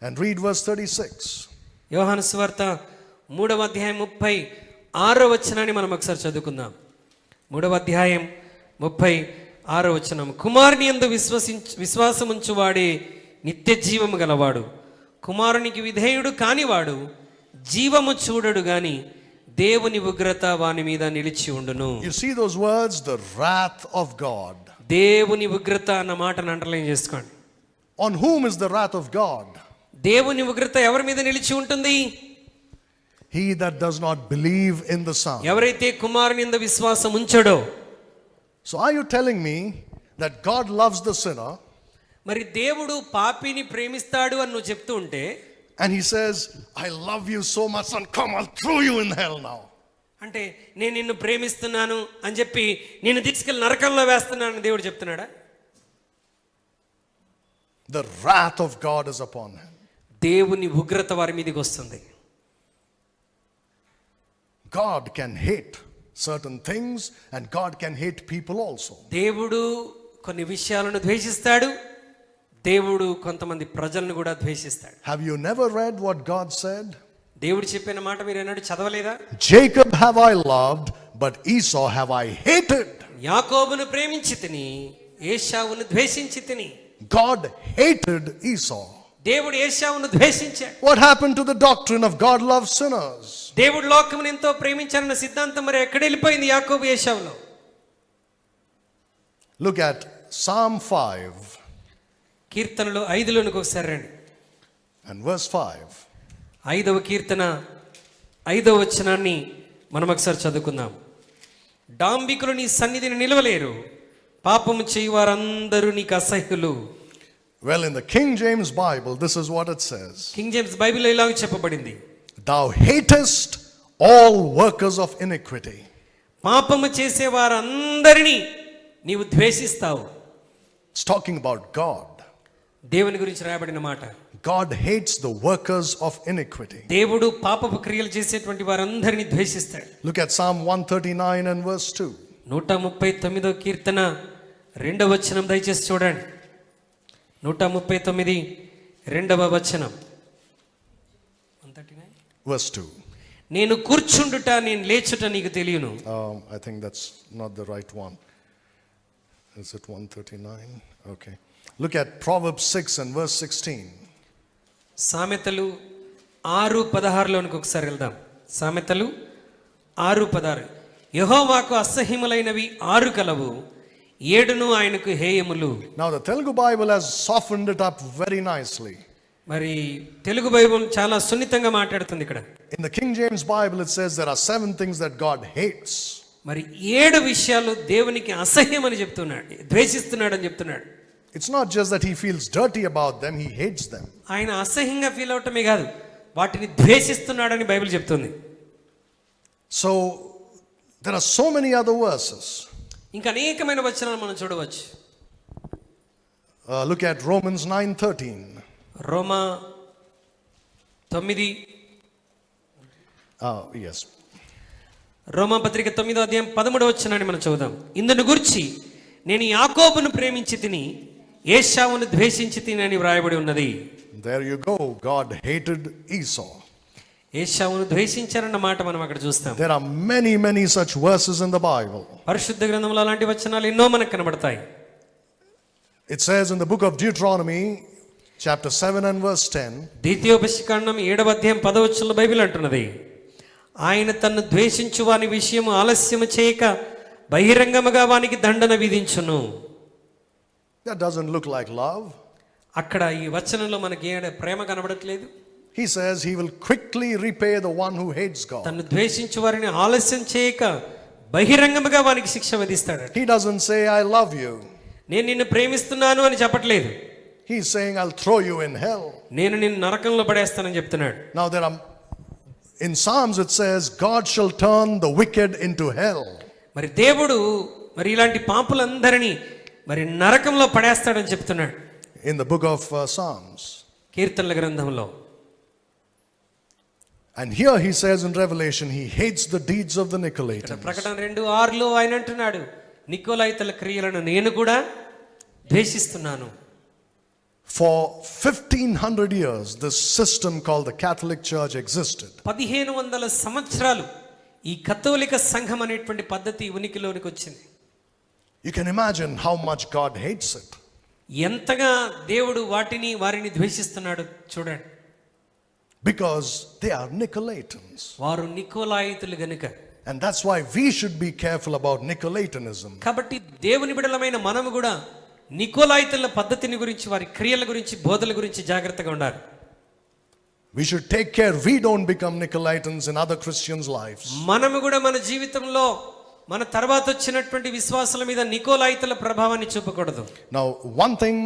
and read verse 36. యోహాను సువార్త 3వ అధ్యాయం 36వ వచనాన్ని మనం ఒకసారి చదువుకుందాం. 3వ అధ్యాయం 36వ వచనం. కుమారుని యందు విశ్వాసముంచు వాడే నిత్య జీవము గలవాడు, కుమారునికి విధేయుడు కానివాడు జీవము చూడడు గాని దేవుని ఉగ్రత వాని మీద నిలిచి ఉండును. You see those words, the wrath of God. దేవుని ఉగ్రత అన్న మాటను అండర్లైన్ చేసుకోండి. On whom is the wrath of God? దేవుని ఉగ్రత ఎవరి మీద నిలిచి ఉంటుంది? He that does not believe in the Son. ఎవరైతే కుమారుని యందు విశ్వాసం ఉంచడో. So are you telling me that God loves the sinner? మరి దేవుడు పాపిని ప్రేమిస్తాడు అని నువ్వు చెప్తూ ఉంటే, And he says, I love you so much, son, come, I'll throw you in hell now. అంటే నేను నిన్ను ప్రేమిస్తున్నాను అని చెప్పి నిన్ను తీసుకెళ్ళి నరకంలో వేస్తున్నానని దేవుడు చెప్తున్నాడా? The wrath of God is upon him. దేవుని ఉగ్రత వారి మీదకి వస్తుంది. God can hate certain things and God can hate people also. దేవుడు కొన్ని విషయాలను ద్వేషిస్తాడు, దేవుడు కొంతమంది ప్రజలను కూడా ద్వేషిస్తాడు. Have you never read what God said? దేవుడు చెప్పిన మాట మీరు ఎన్నడూ చదవలేదా? Jacob have I loved, but Esau have I hated. యాకోబును ప్రేమించితిని, ఏశావును ద్వేషించితిని. God hated Esau. దేవుడు ఏశావును ద్వేషించాడు. What happened to the doctrine of God loves sinners? దేవుడు లోకమును ఎంతో ప్రేమించాలన్న సిద్ధాంతం మరి ఎక్కడ వెళ్ళిపోయింది యాకోబు ఏశావులో? Look at Psalm 5 కీర్తనలు 5లోనికి ఒకసారి రండి. and verse 5. 5వ కీర్తన 5వ వచనాన్ని మనం ఒకసారి చదువుకుందాం. డాంబికులు నీ సన్నిధిని నిలవలేరు, పాపము చేయు వారందరూ నీకు అసహ్యులు. Well, in the King James Bible, this is what it says. King James బైబిల్లో ఇలాగ చెప్పబడింది. Thou hatest all workers of iniquity. పాపము చేసే వారందరినీ నీవు ద్వేషిస్తావు. It's talking about God. దేవుని గురించి రాయబడిన మాట. God hates the workers of iniquity. దేవుడు పాపపు క్రియలు చేసేటువంటి వారందరినీ ద్వేషిస్తాడు. Look at Psalm 139 and verse 2. 139వ కీర్తన 2వ వచనం దయచేసి చూడండి. 139 2వ వచనం. 139 Verse 2. నేను కూర్చుండుట నేను లేచుట నీకు తెలియను. I think that's not the right one. Is it 139? Okay. Look at Proverbs 6 and verse 16. సామెతలు 6:16లోనికి ఒకసారి వెళ్దాం. సామెతలు 6:16. యెహోవాకు అసహ్యములైనవి 6 కలవు, 7 ఆయనకు హేయములు. Now the Telugu Bible has softened it up very nicely. మరి తెలుగు బైబిల్ చాలా సున్నితంగా మాట్లాడుతుంది ఇక్కడ. In the King James Bible it says there are 7 things that God hates. మరి 7 విషయాలు దేవునికి అసహ్యం అని చెప్తున్నాడు, ద్వేషిస్తున్నాడు అని చెప్తున్నాడు. It's not just that he feels dirty about them, he hates them. ఆయన అసహ్యంగా ఫీల్ అవటమే కాదు, వాటిని ద్వేషిస్తున్నాడని బైబిల్ చెప్తుంది. So there are so many other verses. ఇంకా అనేకమైన వచనాలు మనం చూడవచ్చు. Look at Romans 9:13. Roma 9. Yes. రోమా పత్రిక 9వ అధ్యాయం 13వ వచనాన్ని మనం చదువుదాం. ఇందును గురించి నేను యాకోబును ప్రేమించి తిని ఏశావును ద్వేషించి తిని అని వ్రాయబడి ఉన్నది. There you go. God hated Esau. ఏశావును ద్వేషించారన్న మాట మనం అక్కడ చూస్తాం. There are many such verses in the Bible. పరిశుద్ధ గ్రంథంలో అలాంటి వచనాలు ఎన్నో మనకు కనబడతాయి. It says in the book of Deuteronomy chapter 7 and verse 10. ద్వితీయోపదేశకాండం 7వ అధ్యాయం 10వ వచనంలో బైబిల్ అంటున్నది, ఆయన తన్ను ద్వేషించు వాని విషయము ఆలస్యము చేయక బహిరంగముగా వానికి దండన విధించును. That doesn't look like love. అక్కడ ఈ వచనంలో మనకి ప్రేమ కనబడట్లేదు. He says he will quickly repay the one who hates God. తన్ను ద్వేషించు వారిని ఆలస్యం చేయక బహిరంగముగా వానికి శిక్ష విధిస్తాడు. He doesn't say I love you. నేను నిన్ను ప్రేమిస్తున్నాను అని చెప్పట్లేదు. He's saying I'll throw you in hell. నేను నిన్ను నరకంలో పడేస్తానని చెప్తున్నాడు. Now there are, in Psalms it says God shall turn the wicked into hell. మరి దేవుడు మరి ఇలాంటి పాపులందరినీ మరి నరకంలో పడేస్తాడని చెప్తున్నాడు. In the book of Psalms. కీర్తనల గ్రంథంలో. And here he says in Revelation, he hates the deeds of the ఇక్కడ Nicolaitans. ప్రకటన 2:6లో ఆయన అంటున్నాడు, నికోలాయితల క్రియలను నేను కూడా ద్వేషిస్తున్నాను. For 1500 years, this system called the Catholic Church existed. 1500 సంవత్సరాలు ఈ కథోలిక సంఘం అనేటువంటి పద్ధతి ఉనికిలోనికి వచ్చింది. You can imagine how much God hates it. ఎంతగా దేవుడు వారిని ద్వేషిస్తున్నాడు చూడండి. Because they are Nicolaitans. వారు నికోలాయితులు గనుక. And that's why we should be careful about Nicolaitanism. కాబట్టి దేవుని బిడ్డలమైన మనము కూడా నికోలాయితుల పద్ధతిని గురించి, వారి క్రియల గురించి, బోధల గురించి జాగ్రత్తగా ఉండాలి. We should take care we don't become Nicolaitans in other Christians' lives. మనము కూడా మన జీవితంలో మన తర్వాత వచ్చినటువంటి విశ్వాసాల మీద నికోలాయితుల ప్రభావాన్ని చూపకూడదు. Now, one thing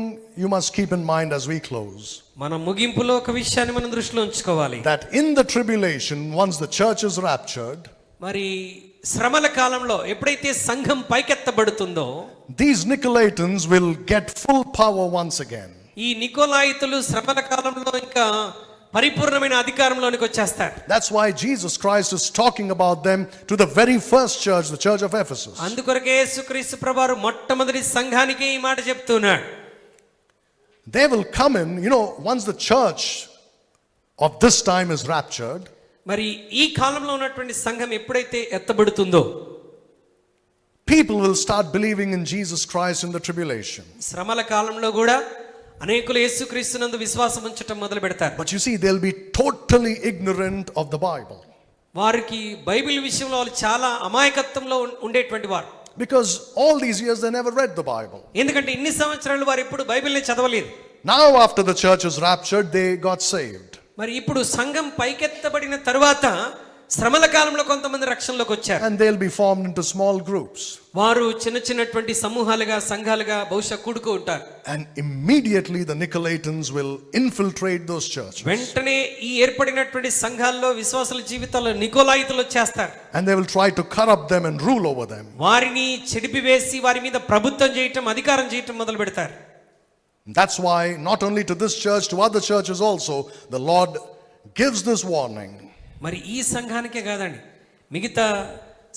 you must keep in mind as we close. మన ముగింపులో ఒక విషయాన్ని మనం దృష్టిలో ఉంచుకోవాలి. That in the tribulation, once the church is raptured, మరి శ్రమల కాలంలో ఎప్పుడైతే సంఘం పైకెత్తబడుతుందో, these Nicolaitans will get full power once again. ఈ నికోలాయితులు శ్రమల కాలంలో ఇంకా పరిపూర్ణమైన అధికారంలోనికి వచ్చేస్తారు. That's why Jesus Christ is talking about them to the very first church, the church of Ephesus. అందుకొరకే యేసుక్రీస్తు ప్రభువారు మొట్టమొదటి సంఘానికి ఈ మాట చెప్తున్నాడు. They will come in, once the church of this time is raptured, మరి ఈ కాలంలో ఉన్నటువంటి సంఘం ఎప్పుడైతే ఎత్తబడుతుందో, people will start believing in Jesus Christ in the tribulation. శ్రమల కాలంలో కూడా అనేకులు యేసుక్రీస్తునందు విశ్వాసం ఉంచటం మొదలు పెడతారు. But you see, they'll be totally ignorant of the Bible. వారికి బైబిల్ విషయంలో వాళ్ళు చాలా అమాయకత్వంలో ఉండేటువంటి వారు. Because all these years they never read the Bible. ఎందుకంటే ఇన్ని సంవత్సరాలు వారు ఎప్పుడు బైబిల్ని చదవలేదు. Now after the church is raptured, they got saved. మరి ఇప్పుడు సంఘం పైకెత్తబడిన తరువాత శ్రమల కాలంలో కొంతమంది రక్షణలోకి వచ్చారు. And they'll be formed into small groups. వారు చిన్నటువంటి సమూహాలుగా, సంఘాలుగా బహుశా కూడుకు ఉంటారు. And immediately the Nicolaitans will infiltrate those churches. వెంటనే ఈ ఏర్పడినటువంటి సంఘాల్లో విశ్వాసుల జీవితాల్లో నికోలాయితులు వచ్చేస్తారు. And they will try to corrupt them and rule over them. వారిని చెడిపివేసి వారి మీద ప్రభుత్వం చేయటం, అధికారం చేయటం మొదలు పెడతారు. That's why not only to this church, to other churches also, the Lord gives this warning. మరి ఈ సంఘానికే కాదండి, మిగతా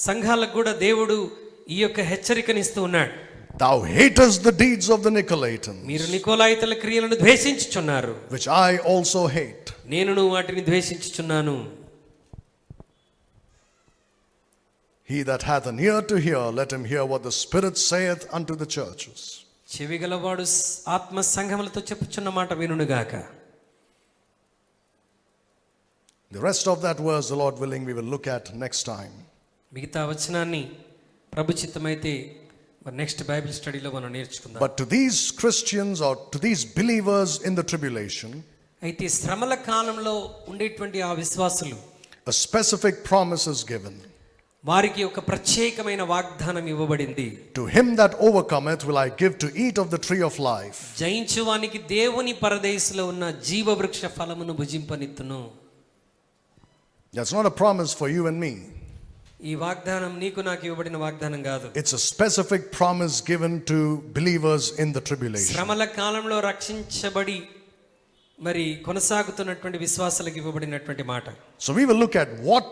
సంఘాలకు కూడా దేవుడు ఈ యొక్క హెచ్చరికనిస్తూ ఉన్నాడు. Thou hatest the deeds of the Nicolaitans, మీరు నికోలాయితుల క్రియలను ద్వేషించుచున్నారు, which I also hate. నేనును వాటిని ద్వేషించుచున్నాను. He that hath an ear to hear, let him hear what the Spirit saith unto the churches. చెవిగలవాడు ఆత్మ సంఘములతో చెప్పుచున్న మాట వినుగాక. The rest of that verse, the Lord willing, we will look at next time. మిగతా వచనాన్ని ప్రభు చిత్తమైతే మరి next Bible స్టడీలో మనం నేర్చుకుందాం. But to these Christians or to these believers in the tribulation, అయితే శ్రమల కాలంలో ఉండేటువంటి ఆ విశ్వాసులు, a specific promise is given. వారికి ఒక ప్రత్యేకమైన వాగ్దానం ఇవ్వబడింది. To him that overcometh will I give to eat of the tree of life. జయించువానికి దేవుని పరదేశంలో ఉన్న జీవవృక్ష ఫలమును భుజింపనిత్తును. That's not a promise for you and me. ఈ వాగ్దానం నీకు నాకు ఇవ్వబడిన వాగ్దానం కాదు. It's a specific promise given to believers in the tribulation. శ్రమల కాలంలో రక్షించబడి మరి కొనసాగుతున్నటువంటి విశ్వాసాలకు ఇవ్వబడినటువంటి మాట. So we will look at what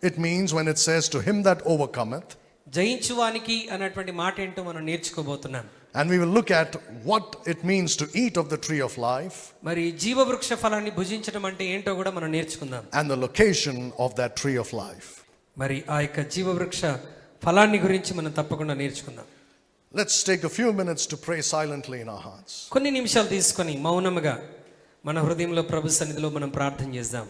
it means when it says to him that overcometh. జయించువానికి అన్నటువంటి మాట ఏంటో మనం నేర్చుకోబోతున్నాం. And we will look at what it means to eat of the tree of life. మరి జీవవృక్ష ఫలాన్ని భుజించడం అంటే ఏంటో కూడా మనం నేర్చుకుందాం. And the location of that tree of life. మరి ఆ యొక్క జీవవృక్ష ఫలాన్ని గురించి మనం తప్పకుండా నేర్చుకుందాం. Let's take a few minutes to pray silently in our hearts. కొన్ని నిమిషాలు తీసుకొని మౌనముగా మన హృదయంలో ప్రభు సన్నిధిలో మనం ప్రార్థన చేద్దాం.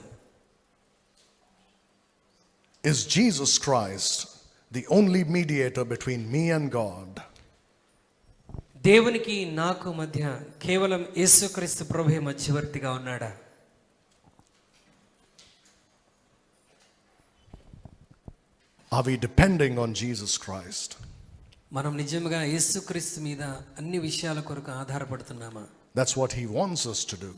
Is Jesus Christ the only mediator between me and God? దేవునికి నాకు మధ్య కేవలం యేసుక్రీస్తు ప్రభువే మధ్యవర్తిగా ఉన్నాడా? Are we depending on Jesus Christ? మనం నిజంగా యేసుక్రీస్తు మీద అన్ని విషయాల కొరకు ఆధారపడుతున్నామా? That's what he wants us to do.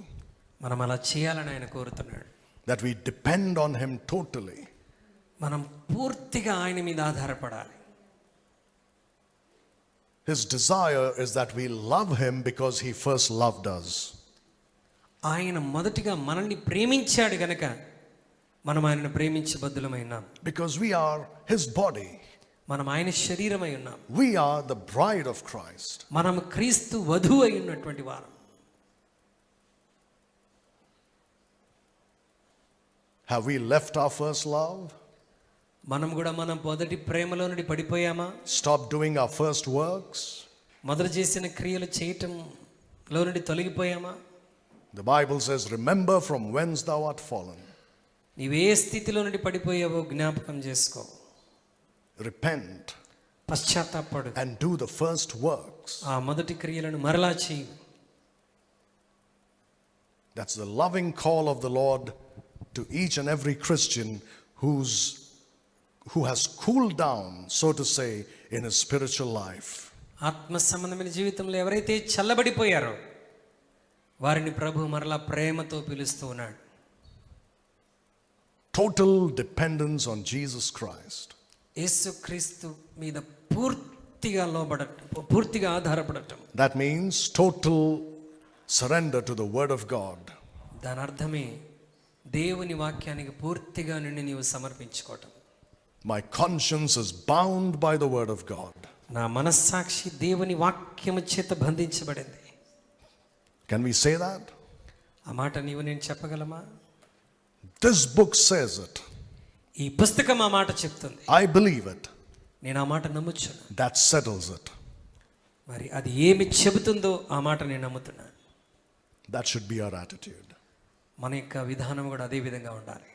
మనం అలా చేయాలని ఆయన కోరుతున్నాడు. That we depend on him totally. మనం పూర్తిగా ఆయన మీద ఆధారపడాలి. His desire is that we love him because he first loved us. ఆయన మొదటిగా మనల్ని ప్రేమించాడు గనక మనం ఆయనను ప్రేమించి బద్దులమైనాం. because we are his body. మనం ఆయన శరీరమై ఉన్నాం. We are the bride of Christ. మనం క్రీస్తు వధువు అయి ఉన్నటువంటి వారం. Have we left our first love? మనం కూడా మనం మొదటి ప్రేమలో నుండి పడిపోయామా? Stopped doing our first works? మొదలు చేసిన క్రియలు చేయటంలో నుండి తొలగిపోయామా? The Bible says, remember from whence thou art fallen. నీవే స్థితిలో నుండి పడిపోయావో జ్ఞాపకం చేసుకో. Repent పశ్చాత్తాపడు. and do the first works. ఆ మొదటి క్రియలను మరలా చేయి. That's the loving call of the Lord to each and every Christian who has cooled down, so to say, in his spiritual life. ఆత్మ సంబంధమైన జీవితంలో ఎవరైతే చల్లబడిపోయారో వారిని ప్రభు మరలా ప్రేమతో పిలుస్తూ ఉన్నాడు. Total dependence on Jesus Christ. యేసుక్రీస్తు మీద పూర్తిగా ఆధారపడటం. That means total surrender to the word of God. దాని అర్థమే దేవుని వాక్యానికి పూర్తిగా నిన్ను నీవు సమర్పించుకోవటం. My conscience is bound by the word of God. నా మనస్సాక్షి దేవుని వాక్యము చేత బంధించబడింది. Can we say that? ఆ మాట నీవు నేను చెప్పగలమా? This book says it. ఈ పుస్తకం ఆ మాట చెప్తుంది. I believe it. నేను ఆ మాట నమ్ముచున్నా. That settles it. మరి అది ఏమి చెబుతుందో ఆ మాట నేను నమ్ముతున్నాను. That should be our attitude. మన యొక్క విధానం కూడా అదే విధంగా ఉండాలి.